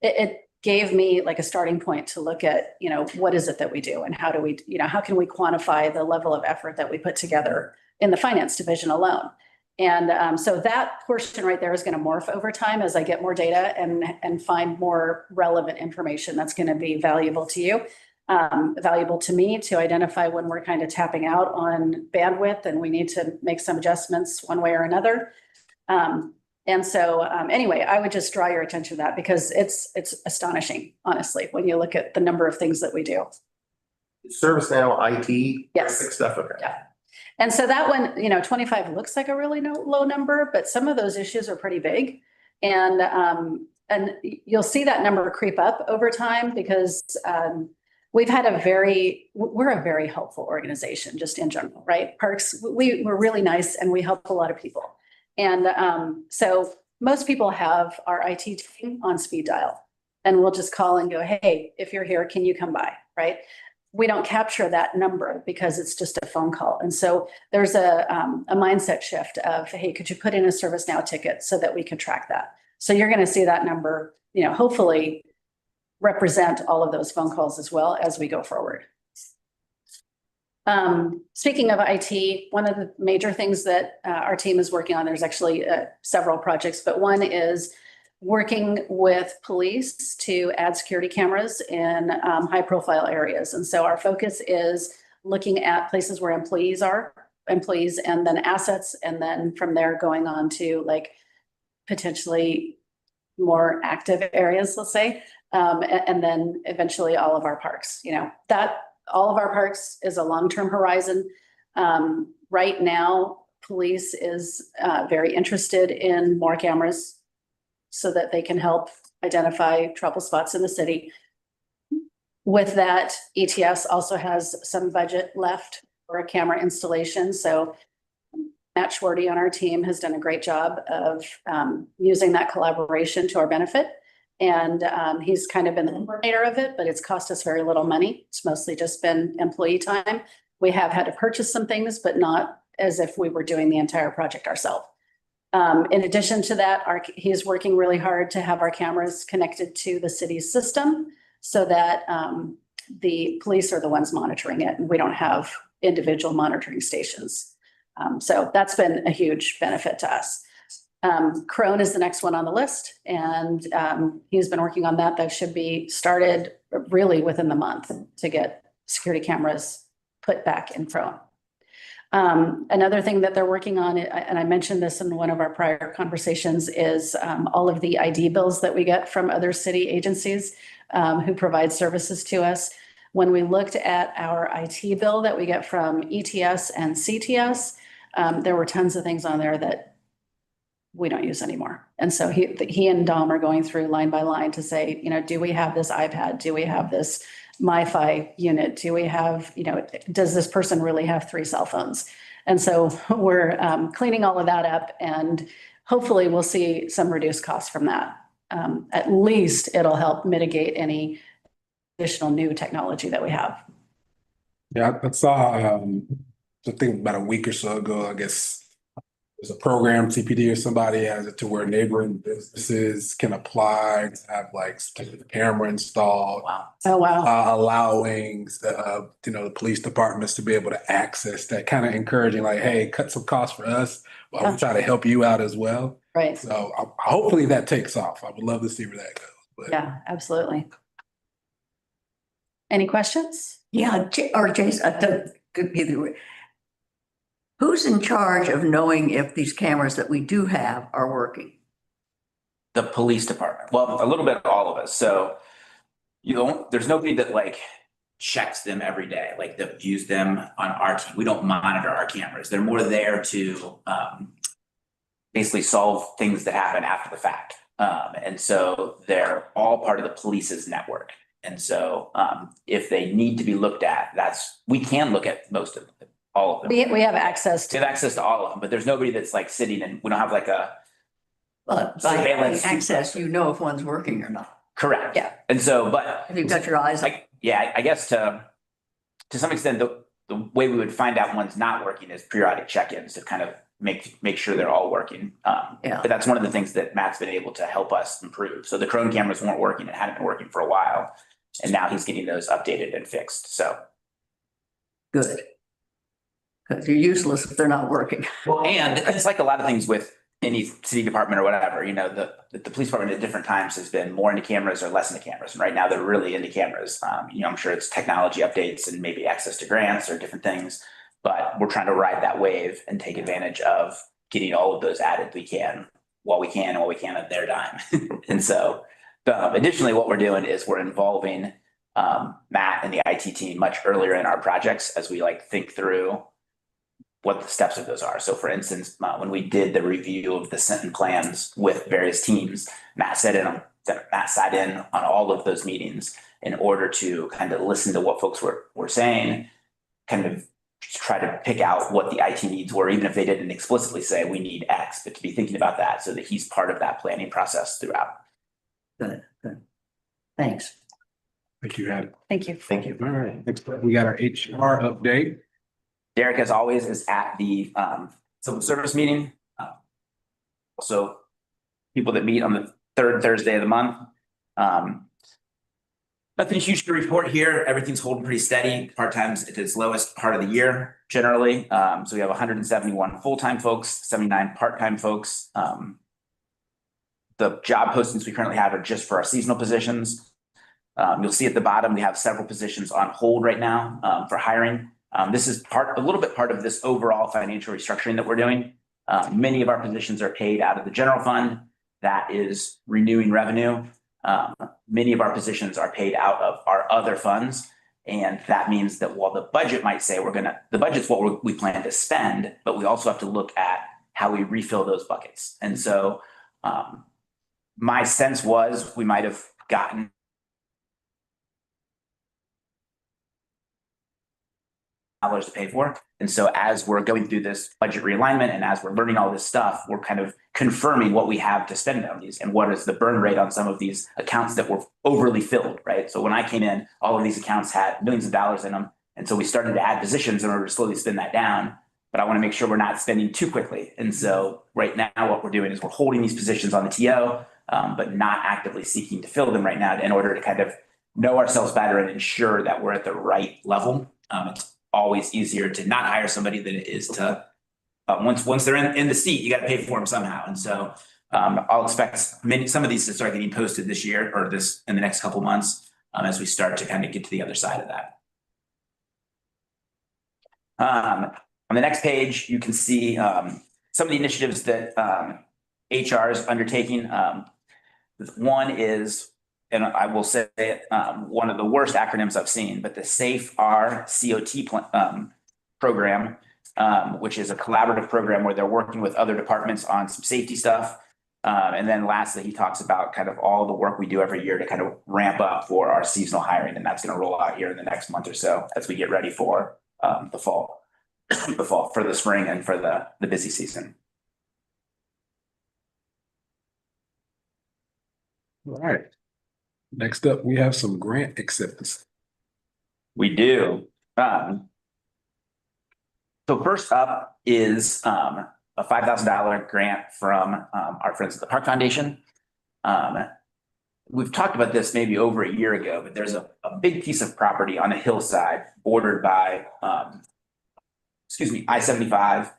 it gave me like a starting point to look at, what is it that we do and how do we, how can we quantify the level of effort that we put together in the finance division alone. And so that portion right there is going to morph over time as I get more data and find more relevant information that's going to be valuable to you. Valuable to me to identify when we're kind of tapping out on bandwidth and we need to make some adjustments one way or another. And so anyway, I would just draw your attention to that because it's astonishing, honestly, when you look at the number of things that we do. ServiceNow, IT, Yes. stuff. Okay. Yeah. And so that one, 25 looks like a really low number, but some of those issues are pretty big. And you'll see that number creep up over time because we're a very helpful organization just in general, right? Parks, we're really nice and we help a lot of people. And so most people have our IT team on speed dial and we'll just call and go, hey, if you're here, can you come by, right? We don't capture that number because it's just a phone call. And so there's a mindset shift of, hey, could you put in a ServiceNow ticket so that we can track that? So you're going to see that number, hopefully represent all of those phone calls as well as we go forward. Speaking of IT, one of the major things that our team is working on, there's actually several projects, but one is working with police to add security cameras in high profile areas. And so our focus is looking at places where employees and then assets. And then from there going on to like potentially more active areas, let's say. And then eventually all of our parks, that all of our parks is a long-term horizon. Right now, police is very interested in more cameras so that they can help identify trouble spots in the city. With that, ETS also has some budget left for a camera installation. So Matt Schwarty on our team has done a great job of using that collaboration to our benefit. And he's kind of been the coordinator of it, but it's cost us very little money. It's mostly just been employee time. We have had to purchase some things, but not as if we were doing the entire project ourselves. In addition to that, he's working really hard to have our cameras connected to the city's system so that the police are the ones monitoring it and we don't have individual monitoring stations. So that's been a huge benefit to us. Crone is the next one on the list, and he's been working on that. That should be started really within the month to get security cameras put back in Crone. Another thing that they're working on, and I mentioned this in one of our prior conversations, is all of the ID bills that we get from other city agencies who provide services to us. When we looked at our IT bill that we get from ETS and CTS, there were tons of things on there that we don't use anymore. And so he and Dom are going through line by line to say, do we have this iPad? Do we have this MiFi unit? Do we have, does this person really have 3 cell phones? And so we're cleaning all of that up and hopefully we'll see some reduced costs from that. At least it'll help mitigate any additional new technology that we have. Yeah, I saw, I think about a week or so ago, I guess, there's a program, CPD or somebody has it to where neighboring businesses can apply to have like camera installed. Wow. Oh, wow. Allowing, the police departments to be able to access that, kind of encouraging like, hey, cut some costs for us while we try to help you out as well. Right. So hopefully that takes off. I would love to see where that goes. But Yeah, absolutely. Any questions? Yeah, Jason, could be the way. Who's in charge of knowing if these cameras that we do have are working? The police department. Well, a little bit of all of us. So there's nobody that like checks them every day, like that views them on our team. We don't monitor our cameras. They're more there to basically solve things that happen after the fact. And so they're all part of the police's network. And so if they need to be looked at, we can look at most of them, all of them. We have access We to, have access to all of them, but there's nobody that's like sitting and we don't have like a. But by having Surveillance. access, you know if one's working or not. Correct. Yeah. And so, but. Have you got your eyes on? I guess to some extent, the way we would find out one's not working is periodic check-ins to kind of make sure they're all working. Yeah. But that's one of the things that Matt's been able to help us improve. So the Chrome cameras weren't working and hadn't been working for a while. And now he's getting those updated and fixed. So. Good. Because you're useless if they're not working. Well, and it's like a lot of things with any city department or whatever, the police department at different times has been more into cameras or less into cameras. And right now they're really into cameras. I'm sure it's technology updates and maybe access to grants or different things, but we're trying to ride that wave and take advantage of getting all of those added while we can at their dime. And so additionally, what we're doing is we're involving Matt and the IT team much earlier in our projects as we think through what the steps of those are. So for instance, when we did the review of the Sinton plans with various teams, Matt sat in on all of those meetings in order to kind of listen to what folks were saying, kind of try to pick out what the IT needs were, even if they didn't explicitly say we need X, but to be thinking about that so that he's part of that planning process throughout. Good. Thanks. thank you, Adam. thank you. Thank you. All right, next up, we got our HR update. Derek, as always, is at the civil service meeting. Also, people that meet on the third Thursday of the month. Nothing huge to report here. Everything's holding pretty steady. Part-time's at its lowest part of the year generally. So we have 171 full-time folks, 79 part-time folks. The job postings we currently have are just for our seasonal positions. You'll see at the bottom, we have several positions on hold right now for hiring. This is a little bit part of this overall financial restructuring that we're doing. Many of our positions are paid out of the general fund. That is renewing revenue. Many of our positions are paid out of our other funds. And that means that while the budget might say the budget's what we plan to spend, but we also have to look at how we refill those buckets. And so my sense was we might have gotten dollars to pay for. And so as we're going through this budget realignment and as we're learning all this stuff, we're kind of confirming what we have to spend on these and what is the burn rate on some of these accounts that were overly filled, right? So when I came in, all of these accounts had millions of dollars in them. And so we started to add positions in order to slowly spin that down. But I want to make sure we're not spending too quickly. And so right now what we're doing is we're holding these positions on the TO, but not actively seeking to fill them right now in order to kind of know ourselves better and ensure that we're at the right level. It's always easier to not hire somebody than it is to once they're in the seat, you got to pay for them somehow. And so I'll expect some of these to start getting posted this year or in the next couple of months as we start to kind of get to the other side of that. On the next page, you can see some of the initiatives that HR is undertaking. One is, and I will say one of the worst acronyms I've seen, but the SAFE COT program, which is a collaborative program where they're working with other departments on some safety stuff. And then lastly, he talks about kind of all the work we do every year to kind of ramp up for our seasonal hiring. And that's going to roll out here in the next month or so as we get ready for the fall. the fall, for the spring and for the busy season. All right. Next up, we have some grant acceptance. We do. So first up is a $5,000 grant from our friends at the Park Foundation. We've talked about this maybe over a year ago, but there's a big piece of property on a hillside bordered by I-75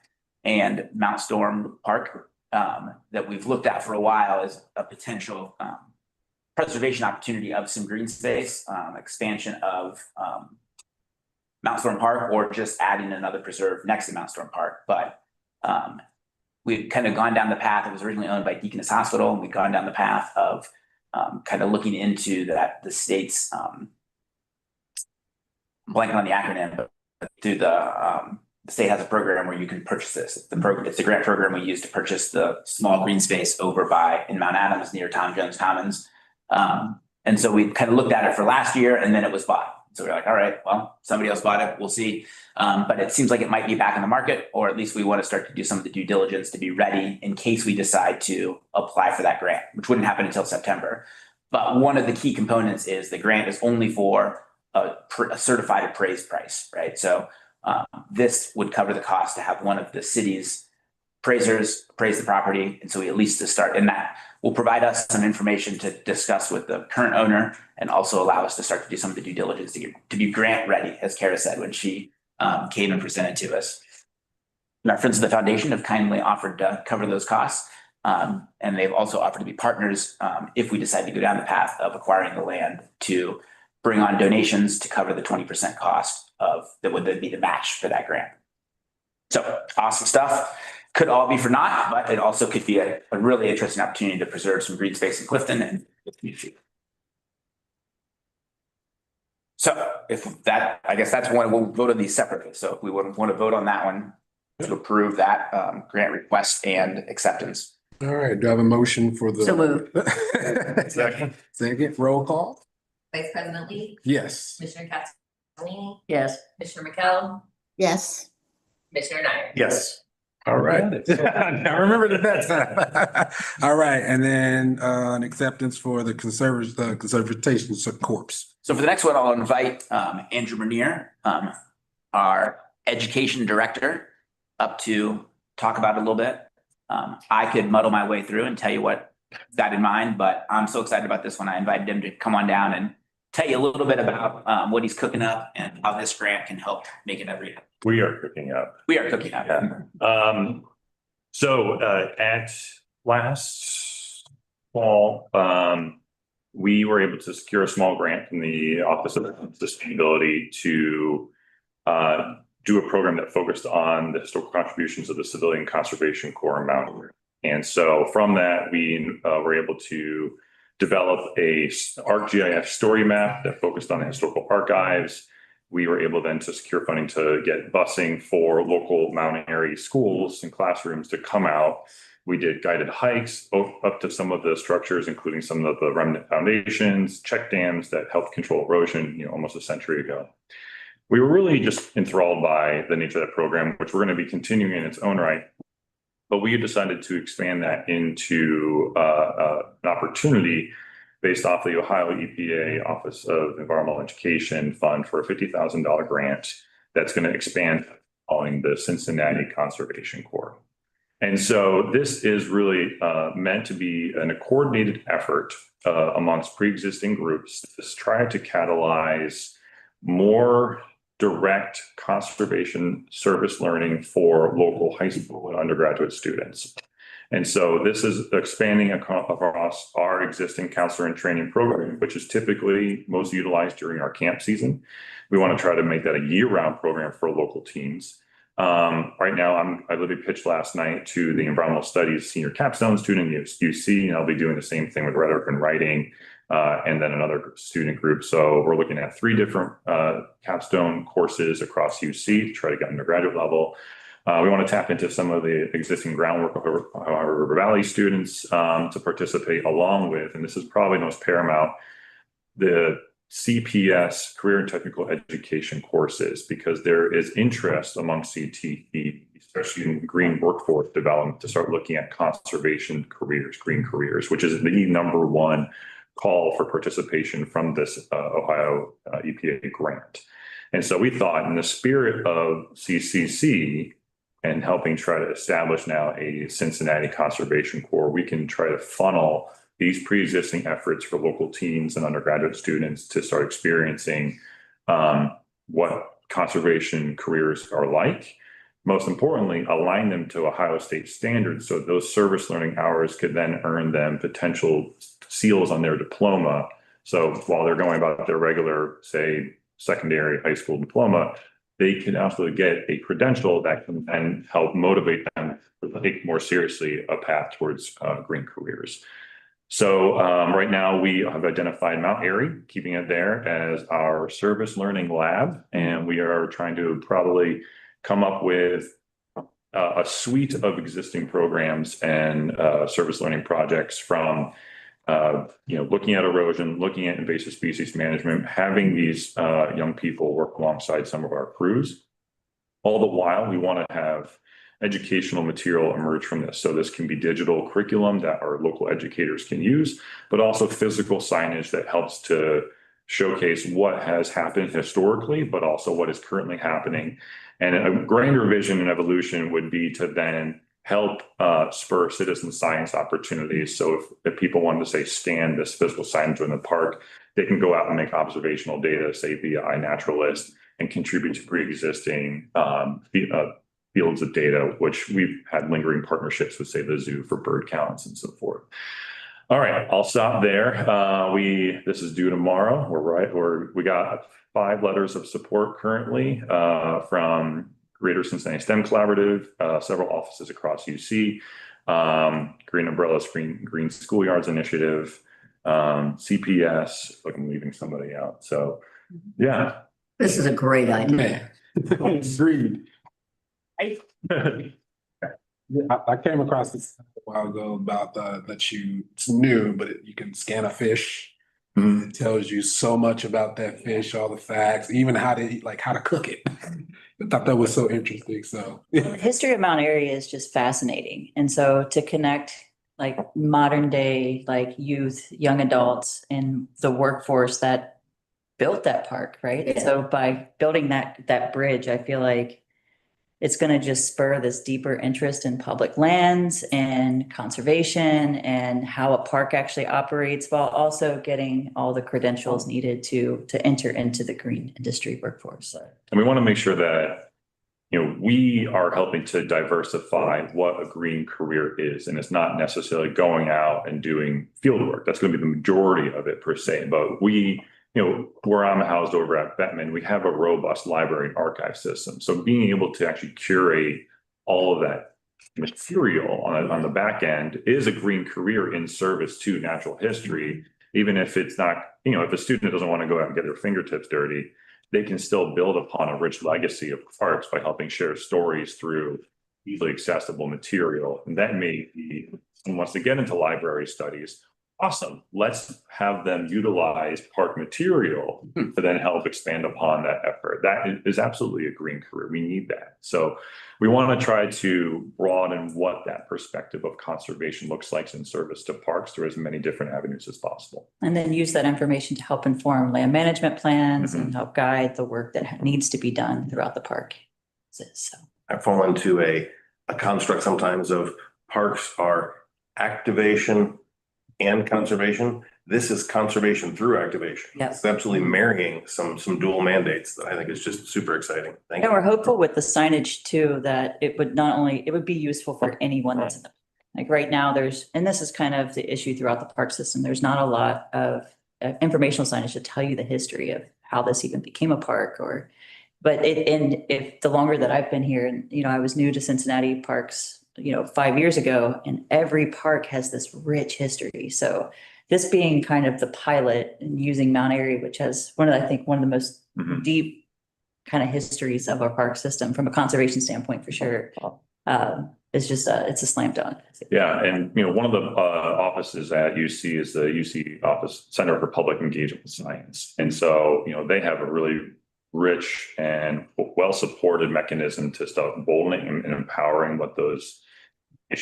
and Mount Storm Park that we've looked at for a while as a potential preservation opportunity of some green space, expansion of Mount Storm Park, or just adding another preserve next to Mount Storm Park. But we've kind of gone down the path. It was originally owned by Deaconess Hospital, and we've gone down the path of kind of looking into that, the state's I'm blanking on the acronym, but through the state has a program where you can purchase this. It's a grant program we use to purchase the small green space over in Mount Adams near Tom Jones Commons. And so we kind of looked at it for last year, and then it was bought. So we're like, all right, well, somebody else bought it. We'll see. But it seems like it might be back in the market, or at least we want to start to do some of the due diligence to be ready in case we decide to apply for that grant, which wouldn't happen until September. But one of the key components is the grant is only for a certified appraised price, right? So this would cover the cost to have one of the city's appraisers appraise the property. And so we at least to start in that will provide us some information to discuss with the current owner, and also allow us to start to do some of the due diligence to be grant ready, as Kara said when she came and presented to us. And our friends of the foundation have kindly offered to cover those costs. And they've also offered to be partners if we decide to go down the path of acquiring the land, to bring on donations to cover the 20% cost of that would then be the match for that grant. So awesome stuff. Could all be for naught, but it also could be a really interesting opportunity to preserve some green space in Clifton and the community. So if that, I guess that's one, we'll vote on these separately. So if we would want to vote on that one to approve that grant request and acceptance. All right, do I have a motion for the? So moved. Second. Second, roll call? Vice President Lee, Yes. Commissioner Castellini, Yes. Commissioner McCallum, Yes. Commissioner Nyerly. Yes. All right. I remember that time. All right, and then an acceptance for the conservation corpse. So for the next one, I'll invite Andrew Bernier, our education director, up to talk about it a little bit. I could muddle my way through and tell you what he's got in mind, but I'm so excited about this one. I invited him to come on down and tell you a little bit about what he's cooking up and how this grant can help make it a reality. We are cooking up. We are cooking up. At last fall, we were able to secure a small grant from the Office of Sustainability to do a program that focused on the historical contributions of the Civilian Conservation Corps in Mount Airy. And so from that, we were able to develop a ArcGIS story map that focused on the historical archives. We were able then to secure funding to get busing for local Mount Airy schools and classrooms to come out. We did guided hikes up to some of the structures, including some of the remnant foundations, check dams that helped control erosion, almost a century ago. We were really just enthralled by the nature of that program, which we're going to be continuing in its own right. But we decided to expand that into an opportunity based off the Ohio EPA Office of Environmental Education Fund for a $50,000 grant that's going to expand following the Cincinnati Conservation Corps. And so this is really meant to be a coordinated effort amongst pre-existing groups to try to catalyze more direct conservation service learning for local high school and undergraduate students. And so this is expanding across our existing counselor and training program, which is typically most utilized during our camp season. We want to try to make that a year-round program for local teams. Right now, I literally pitched last night to the environmental studies senior capstone student at UC, and I'll be doing the same thing with rhetoric and writing, and then another student group. So we're looking at 3 different capstone courses across UC to try to get undergraduate level. We want to tap into some of the existing groundwork of our River Valley students to participate along with, and this is probably most paramount, the CPS, career and technical education courses, because there is interest among CTE, especially in green workforce development, to start looking at conservation careers, green careers, which is the number one call for participation from this Ohio EPA grant. And so we thought, in the spirit of CCC and helping try to establish now a Cincinnati Conservation Corps, we can try to funnel these pre-existing efforts for local teens and undergraduate students to start experiencing what conservation careers are like. Most importantly, align them to Ohio State standards, so those service learning hours could then earn them potential seals on their diploma. So while they're going about their regular, say, secondary high school diploma, they can also get a credential that can then help motivate them to take more seriously a path towards green careers. So right now we have identified Mount Airy, keeping it there as our service learning lab, and we are trying to probably come up with a suite of existing programs and service learning projects, from looking at erosion, looking at invasive species management, having these young people work alongside some of our crews. All the while, we want to have educational material emerge from this. So this can be digital curriculum that our local educators can use, but also physical signage that helps to showcase what has happened historically, but also what is currently happening. And a grander vision and evolution would be to then help spur citizen science opportunities. So if people wanted to, say, stand this physical signage in the park, they can go out and make observational data, say via iNaturalist, and contribute to pre-existing fields of data, which we've had lingering partnerships with, say, the zoo for bird counts and so forth. All right, I'll stop there. This is due tomorrow. We got 5 letters of support currently from Greater Cincinnati STEM Collaborative, several offices across UC, Green Umbrellas, Green Schoolyards Initiative, CPS. Look, I'm leaving somebody out. So, yeah. This is a great idea. Agreed. I came across this a while ago about that it's new, but you can scan a fish. Mm-hmm. It tells you so much about that fish, all the facts, even how to eat, like how to cook it. I thought that was so interesting. So The history of Mount Airy is just fascinating. And so to connect like modern day, like youth, young adults, and the workforce that built that park, right? Yeah. So by building that bridge, I feel like it's going to just spur this deeper interest in public lands and conservation and how a park actually operates, while also getting all the credentials needed to enter into the green industry workforce. And we want to make sure that, we are helping to diversify what a green career is. And it's not necessarily going out and doing field work. That's going to be the majority of it per se. But where I'm housed over at Bettman, we have a robust library and archive system. So being able to actually curate all of that material on the back end is a green career in service to natural history. Even if it's not, if a student doesn't want to go out and get their fingertips dirty, they can still build upon a rich legacy of parks by helping share stories through easily accessible material. And that may be, someone wants to get into library studies. Awesome. Let's have them utilize park material to then help expand upon that effort. That is absolutely a green career. We need that. So we want to try to broaden what that perspective of conservation looks like in service to parks through as many different avenues as possible. And then use that information to help inform land management plans and help guide the work that needs to be done throughout the park. So I fall into a construct sometimes of parks are activation and conservation. This is conservation through activation. Yes. It's absolutely marrying some dual mandates that I think is just super exciting. Thank And you. we're hopeful with the signage too, that it would be useful for anyone that's in the, like right now and this is kind of the issue throughout the park system. There's not a lot of informational signage to tell you the history of how this even became a park but if the longer that I've been here, and, I was new to Cincinnati parks, 5 years ago, and every park has this rich history. So this being kind of the pilot and using Mount Airy, which has one of the most deep kind of histories of our park system from a conservation standpoint, for sure. it's just it's a slam dunk. Yeah, and one of the offices at UC is the UC Office Center for Public Engagement with Science. And so, they have a really rich and well-supported mechanism to start emboldening and empowering what those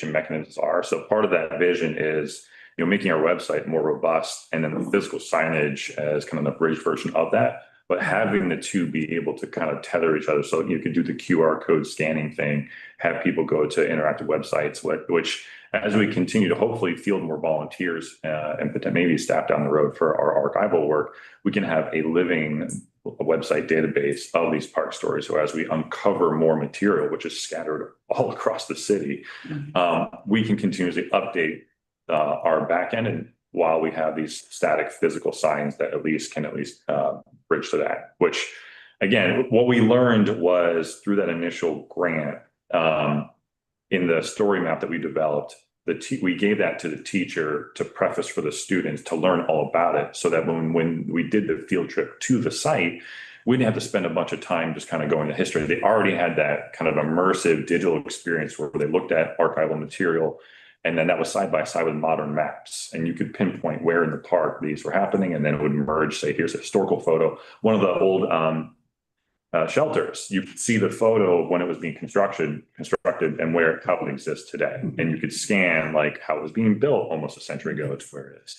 mechanisms are. So part of that vision is, making our website more robust, and then the physical signage as kind of the bridge version of that, but having the two be able to kind of tether each other. So you could do the QR code scanning thing, have people go to interactive websites, which as we continue to hopefully field more volunteers and maybe staff down the road for our archival work, we can have a living website database of these park stories. So as we uncover more material, which is scattered all across the city, we can continuously update our backend, and while we have these static physical signs that can bridge to that. Which, again, what we learned was through that initial grant, in the story map that we developed, we gave that to the teacher to preface for the students to learn all about it, so that when we did the field trip to the site, we didn't have to spend a bunch of time just kind of going to history. They already had that kind of immersive digital experience where they looked at archival material, and then that was side by side with modern maps, and you could pinpoint where in the park these were happening, and then it would merge. Say, here's a historical photo. One of the old shelters, you could see the photo when it was being constructed and how it exists today. And you could scan like how it was being built almost a century ago to where it is.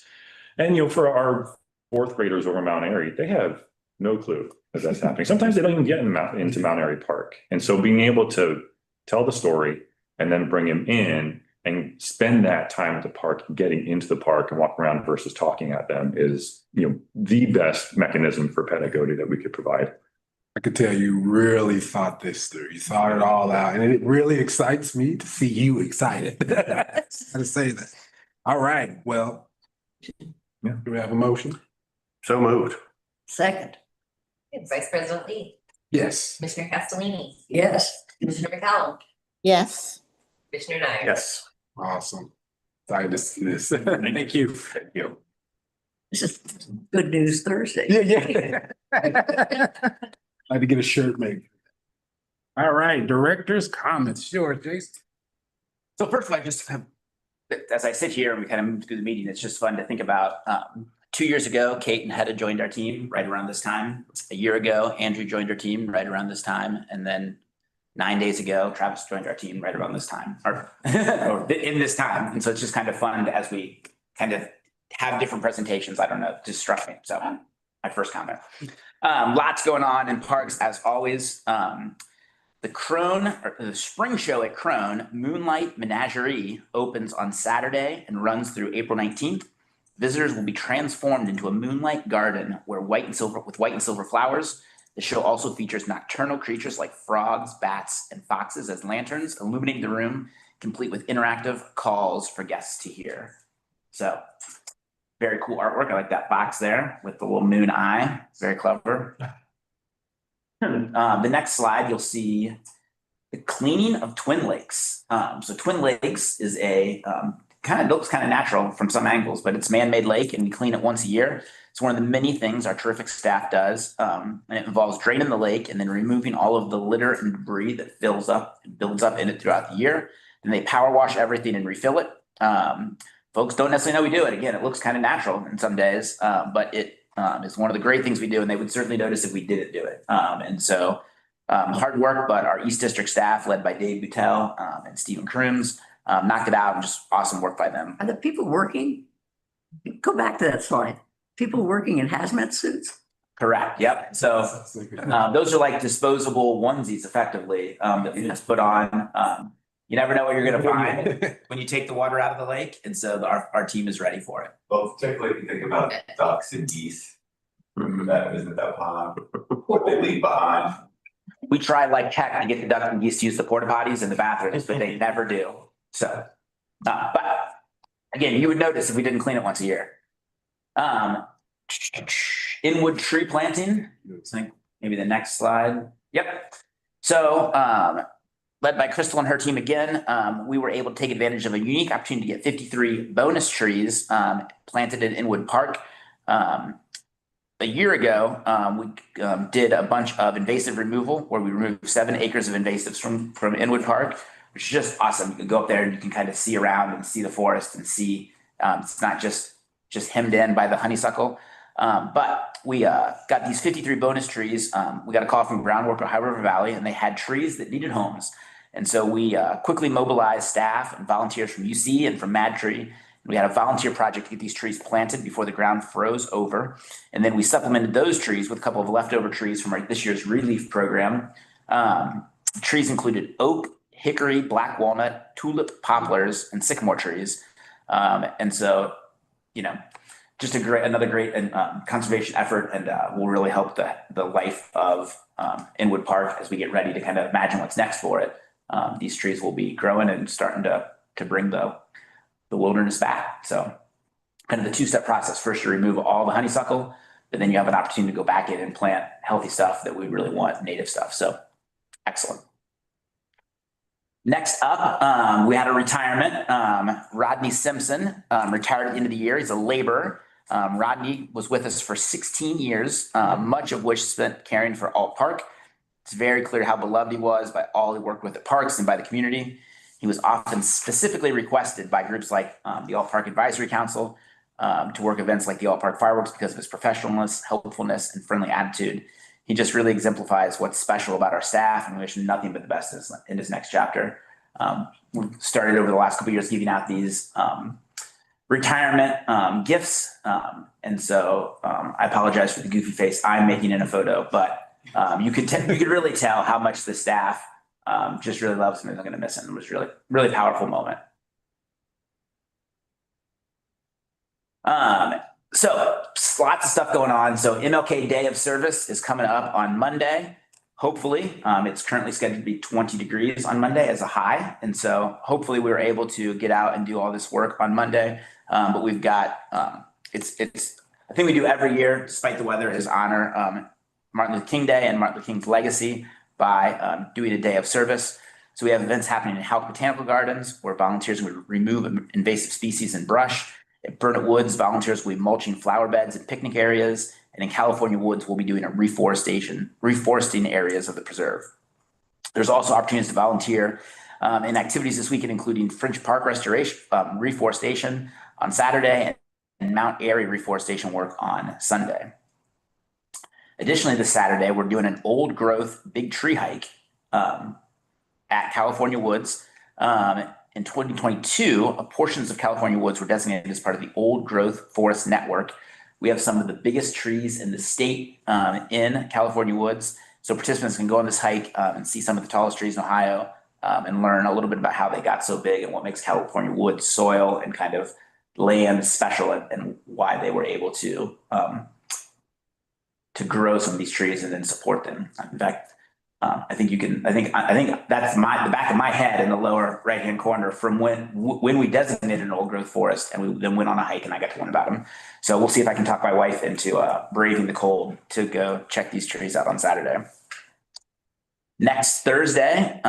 And for our fourth graders over Mount Airy, they have no clue that that's happening. Sometimes they don't even get into Mount Airy Park. And so being able to tell the story and then bring them in and spend that time at the park, getting into the park and walking around versus talking at them is, the best mechanism for pedagogy that we could provide. I could tell you really thought this through. You thought it all out, and it really excites me to see you excited. Gotta say that. All right, well, do we have a motion? So moved. Second, Vice President Lee, Yes. Commissioner Castellini, yes. Commissioner McCallum, Yes. Commissioner Nye. Yes. Awesome. Excited to see this. Thank you. Thank you. This is Good News Thursday. Yeah. I had to get a shirt made. All right, director's comments. Sure, Jason. So first of all, as I sit here and we kind of move through the meeting, it's just fun to think about 2 years ago, Kate and Hedda joined our team right around this time. A year ago, Andrew joined our team right around this time. And then 9 days ago, Travis joined our team right around this time, or in this time. And so it's just kind of fun as we kind of have different presentations. I don't know, it just struck me. So my first comment. Lots going on in parks as always. The spring show at Crone, Moonlight Menagerie, opens on Saturday and runs through April 19th. Visitors will be transformed into a moonlight garden with white and silver flowers. The show also features nocturnal creatures like frogs, bats, and foxes as lanterns, illuminating the room, complete with interactive calls for guests to hear. So, very cool artwork. I like that box there with the little moon eye. Very clever. The next slide, you'll see the cleaning of Twin Lakes. So Twin Lakes is looks kind of natural from some angles, but it's a man-made lake, and we clean it once a year. It's one of the many things our terrific staff does, and it involves draining the lake and then removing all of the litter and debris that builds up in it throughout the year. Then they power wash everything and refill it. Folks don't necessarily know we do it. Again, it looks kind of natural in some days, but it is one of the great things we do, and they would certainly notice if we didn't do it. Hard work, but our East District staff, led by Dave Buttel and Stephen Crooms, knocked it out, and just awesome work by them. Are the people working? Go back to that slide. People working in hazmat suits? Correct. Yep. So those are like disposable onesies, effectively, that we just put on. You never know what you're going to find when you take the water out of the lake, and so our team is ready for it. Well, particularly if you think about ducks and geese, that isn't that pond, what they leave behind. We try like heck to get the ducks and geese to use the porta potties and the bathrooms, but they never do. So, but again, you would notice if we didn't clean it once a year. Inwood tree planting. I think maybe the next slide. Yep. So, led by Crystal and her team again, we were able to take advantage of a unique opportunity to get 53 bonus trees planted in Inwood Park. A year ago, we did a bunch of invasive removal where we removed 7 acres of invasives from Inwood Park. which is just awesome. You can go up there and you can kind of see around and see the forest and see, it's not just hemmed in by the honeysuckle. But we got these 53 bonus trees. We got a call from Groundwork Ohio River Valley, and they had trees that needed homes. And so we quickly mobilized staff and volunteers from UC and from MadTree. We had a volunteer project to get these trees planted before the ground froze over. And then we supplemented those trees with a couple of leftover trees from this year's relief program. Trees included oak, hickory, black walnut, tulip, poplars, and sycamore trees. And so, just another great conservation effort, and will really help the life of Inwood Park as we get ready to kind of imagine what's next for it. These trees will be growing and starting to bring the wilderness back. So kind of the two-step process. First, you remove all the honeysuckle, but then you have an opportunity to go back in and plant healthy stuff that we really want, native stuff. So excellent. Next up, we had a retirement. Rodney Simpson retired at the end of the year. He's a laborer. Rodney was with us for 16 years, much of which spent caring for Alt Park. It's very clear how beloved he was by all he worked with at parks and by the community. He was often specifically requested by groups like the Alt Park Advisory Council to work events like the Alt Park Fireworks because of his professionalism, helpfulness, and friendly attitude. He just really exemplifies what's special about our staff, and we wish him nothing but the best in his next chapter. We've started over the last couple of years giving out these retirement gifts. And so I apologize for the goofy face I'm making in a photo, but you could really tell how much the staff just really loves him and is going to miss him. It was really, really powerful moment. So lots of stuff going on. So MLK Day of Service is coming up on Monday. Hopefully, it's currently scheduled to be 20 degrees on Monday as a high. And so hopefully we were able to get out and do all this work on Monday. But we've got, I think we do every year, despite the weather, is honor Martin Luther King Day and Martin Luther King's legacy by doing a day of service. So we have events happening in Houck Botanical Gardens where volunteers will remove invasive species and brush. At Burnett Woods, volunteers will be mulching flower beds and picnic areas. And in California Woods, we'll be doing reforesting areas of the preserve. There's also opportunities to volunteer in activities this weekend, including French Park restoration, reforestation on Saturday, and Mount Airy reforestation work on Sunday. Additionally, this Saturday, we're doing an old growth big tree hike at California Woods. In 2022, portions of California Woods were designated as part of the Old Growth Forest Network. We have some of the biggest trees in the state in California Woods. So participants can go on this hike and see some of the tallest trees in Ohio and learn a little bit about how they got so big and what makes California Woods soil and kind of land special and why they were able to grow some of these trees and then support them. In fact, I think that's the back of my head in the lower right-hand corner from when we designated an old growth forest and we then went on a hike and I got to learn about them. So we'll see if I can talk my wife into braving the cold to go check these trees out on Saturday. Next Thursday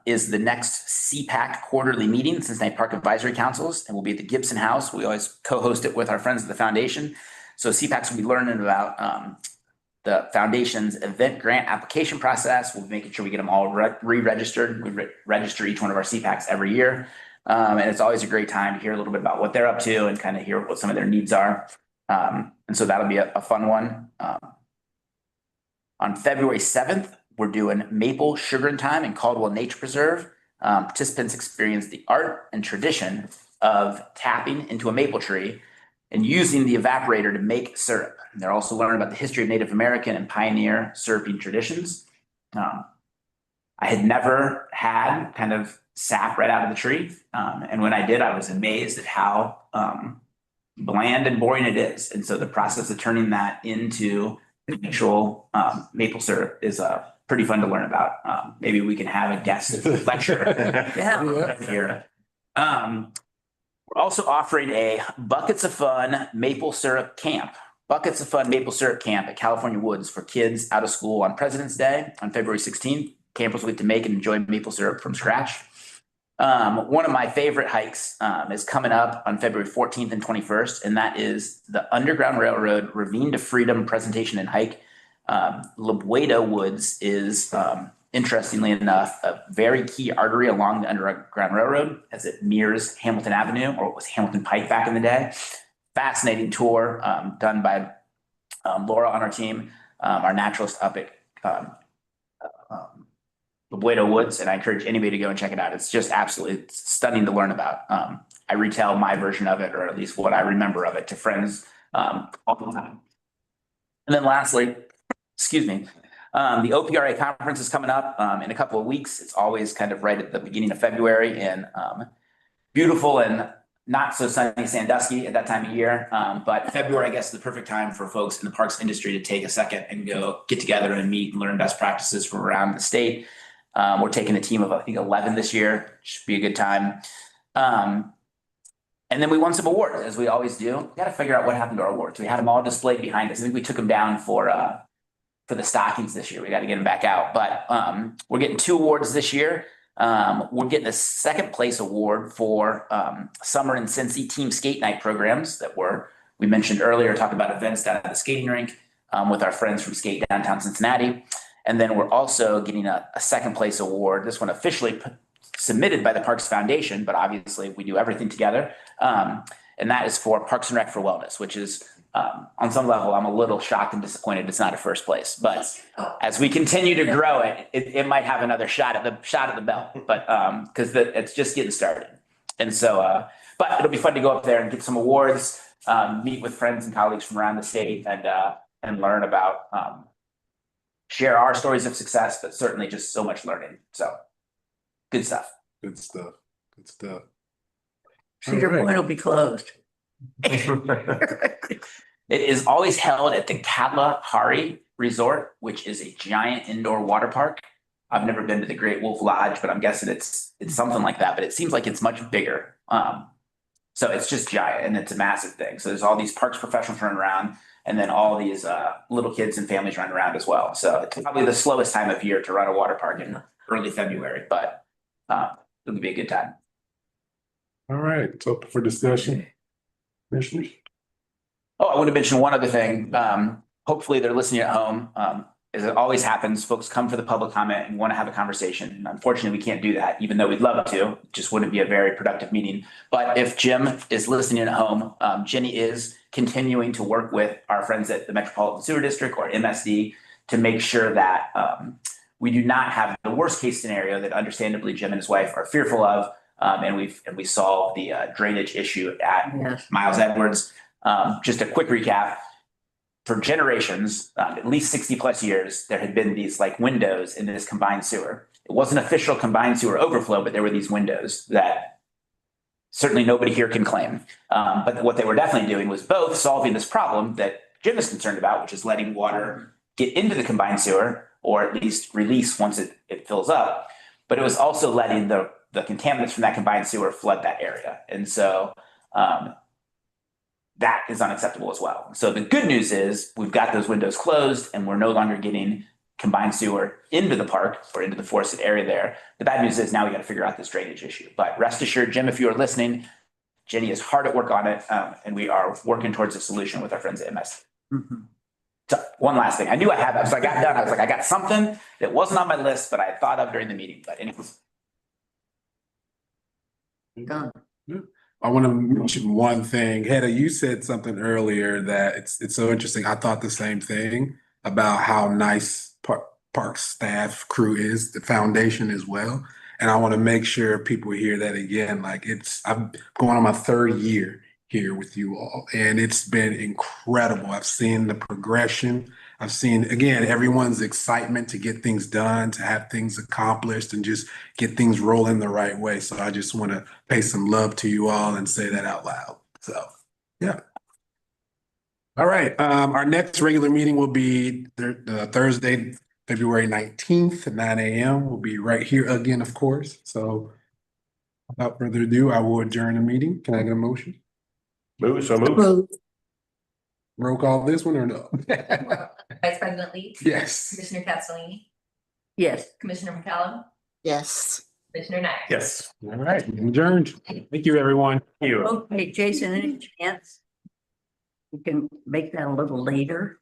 is the next CPAC quarterly meeting, Cincinnati Park Advisory Councils, and we'll be at the Gibson House. We always co-host it with our friends at the foundation. So CPACs will be learning about the foundation's event grant application process. We'll be making sure we get them all re-registered. We register each one of our CPACs every year. And it's always a great time to hear a little bit about what they're up to and kind of hear what some of their needs are. And so that'll be a fun one. On February 7th, we're doing Maple Sugar and Time in Caldwell Nature Preserve. Participants experience the art and tradition of tapping into a maple tree and using the evaporator to make syrup. They're also learning about the history of Native American and pioneer syruping traditions. I had never had kind of sap right out of the tree. And when I did, I was amazed at how bland and boring it is. And so the process of turning that into actual maple syrup is pretty fun to learn about. Maybe we can have a guest lecture here. We're also offering a Buckets of Fun Maple Syrup Camp. Buckets of Fun Maple Syrup Camp at California Woods for kids out of school on President's Day on February 16th. Campers will get to make and enjoy maple syrup from scratch. One of my favorite hikes is coming up on February 14th and 21st, and that is the Underground Railroad Ravine to Freedom presentation and hike. La Buena Woods is interestingly enough, a very key artery along the Underground Railroad as it mirrors Hamilton Avenue, or it was Hamilton Pike back in the day. Fascinating tour done by Laura on our team, our naturalist up at the Boedo Woods, and I encourage anybody to go and check it out. It's just absolutely stunning to learn about. I retell my version of it, or at least what I remember of it, to friends all the time. And then lastly, excuse me, the OPRA conference is coming up in a couple of weeks. It's always kind of right at the beginning of February in beautiful and not so sunny Sandusky at that time of year. But February, I guess, is the perfect time for folks in the parks industry to take a second and go get together and meet and learn best practices from around the state. We're taking a team of, I think, 11 this year. Should be a good time. And then we won some awards, as we always do. We got to figure out what happened to our awards. We had them all displayed behind us. I think we took them down for the stockings this year. We got to get them back out. But we're getting 2 awards this year. We're getting a second place award for Summer and Cincy Team Skate Night programs that we mentioned earlier, talked about events down at the skating rink with our friends from Skate Downtown Cincinnati. And then we're also getting a second place award. This one officially submitted by the Parks Foundation, but obviously we do everything together. And that is for Parks and Rec for Wellness, which is on some level, I'm a little shocked and disappointed it's not a first place. But as we continue to grow it might have another shot at the belt, but because it's just getting started. And so, but it'll be fun to go up there and get some awards, meet with friends and colleagues from around the state, and learn about share our stories of success, but certainly just so much learning. So good stuff. Good stuff. Good stuff. Cedar Point will be closed. It is always held at the Kalahari Resort, which is a giant indoor water park. I've never been to the Great Wolf Lodge, but I'm guessing it's something like that, but it seems like it's much bigger. So it's just giant and it's a massive thing. So there's all these parks professionals running around, and then all these little kids and families running around as well. So it's probably the slowest time of year to run a water park in early February, but it'll be a good time. All right, it's open for discussion. Commissioners? Oh, I want to mention one other thing. Hopefully they're listening at home. As it always happens, folks come for the public comment and want to have a conversation. Unfortunately, we can't do that, even though we'd love to. It just wouldn't be a very productive meeting. But if Jim is listening at home, Jenny is continuing to work with our friends at the Metropolitan Sewer District, or MSD, to make sure that we do not have the worst case scenario that understandably Jim and his wife are fearful of. And we solved the drainage issue at Miles Edwards. Just a quick recap. For generations, at least 60 plus years, there had been these like windows in this combined sewer. It wasn't official combined sewer overflow, but there were these windows that certainly nobody here can claim. But what they were definitely doing was both solving this problem that Jim is concerned about, which is letting water get into the combined sewer, or at least release once it fills up. But it was also letting the contaminants from that combined sewer flood that area. And so that is unacceptable as well. So the good news is we've got those windows closed and we're no longer getting combined sewer into the park or into the forested area there. The bad news is now we got to figure out this drainage issue. But rest assured, Jim, if you are listening, Jenny is hard at work on it, and we are working towards a solution with our friends at MS. So one last thing. I knew I had that, so I got done. I was like, I got something that wasn't on my list, but I thought of during the meeting. But anyways. Done. I want to mention one thing. Hedda, you said something earlier that it's so interesting. I thought the same thing about how nice park staff crew is, the foundation as well. And I want to make sure people hear that again. Like I'm going on my 3rd year here with you all, and it's been incredible. I've seen the progression. I've seen, again, everyone's excitement to get things done, to have things accomplished, and just get things rolling the right way. So I just want to pay some love to you all and say that out loud. So, yeah. All right. Our next regular meeting will be Thursday, February 19th at 9 a.m. We'll be right here again, of course. So without further ado, I will adjourn the meeting. Can I get a motion? Move. Roll call this one or no? Vice President Lee? Yes. Commissioner Castellini? Yes. Commissioner McCallum? Yes. Commissioner Nash? Yes. All right, adjourned. Thank you, everyone. Thank you. Okay, Jason, any chance you can make that a little later?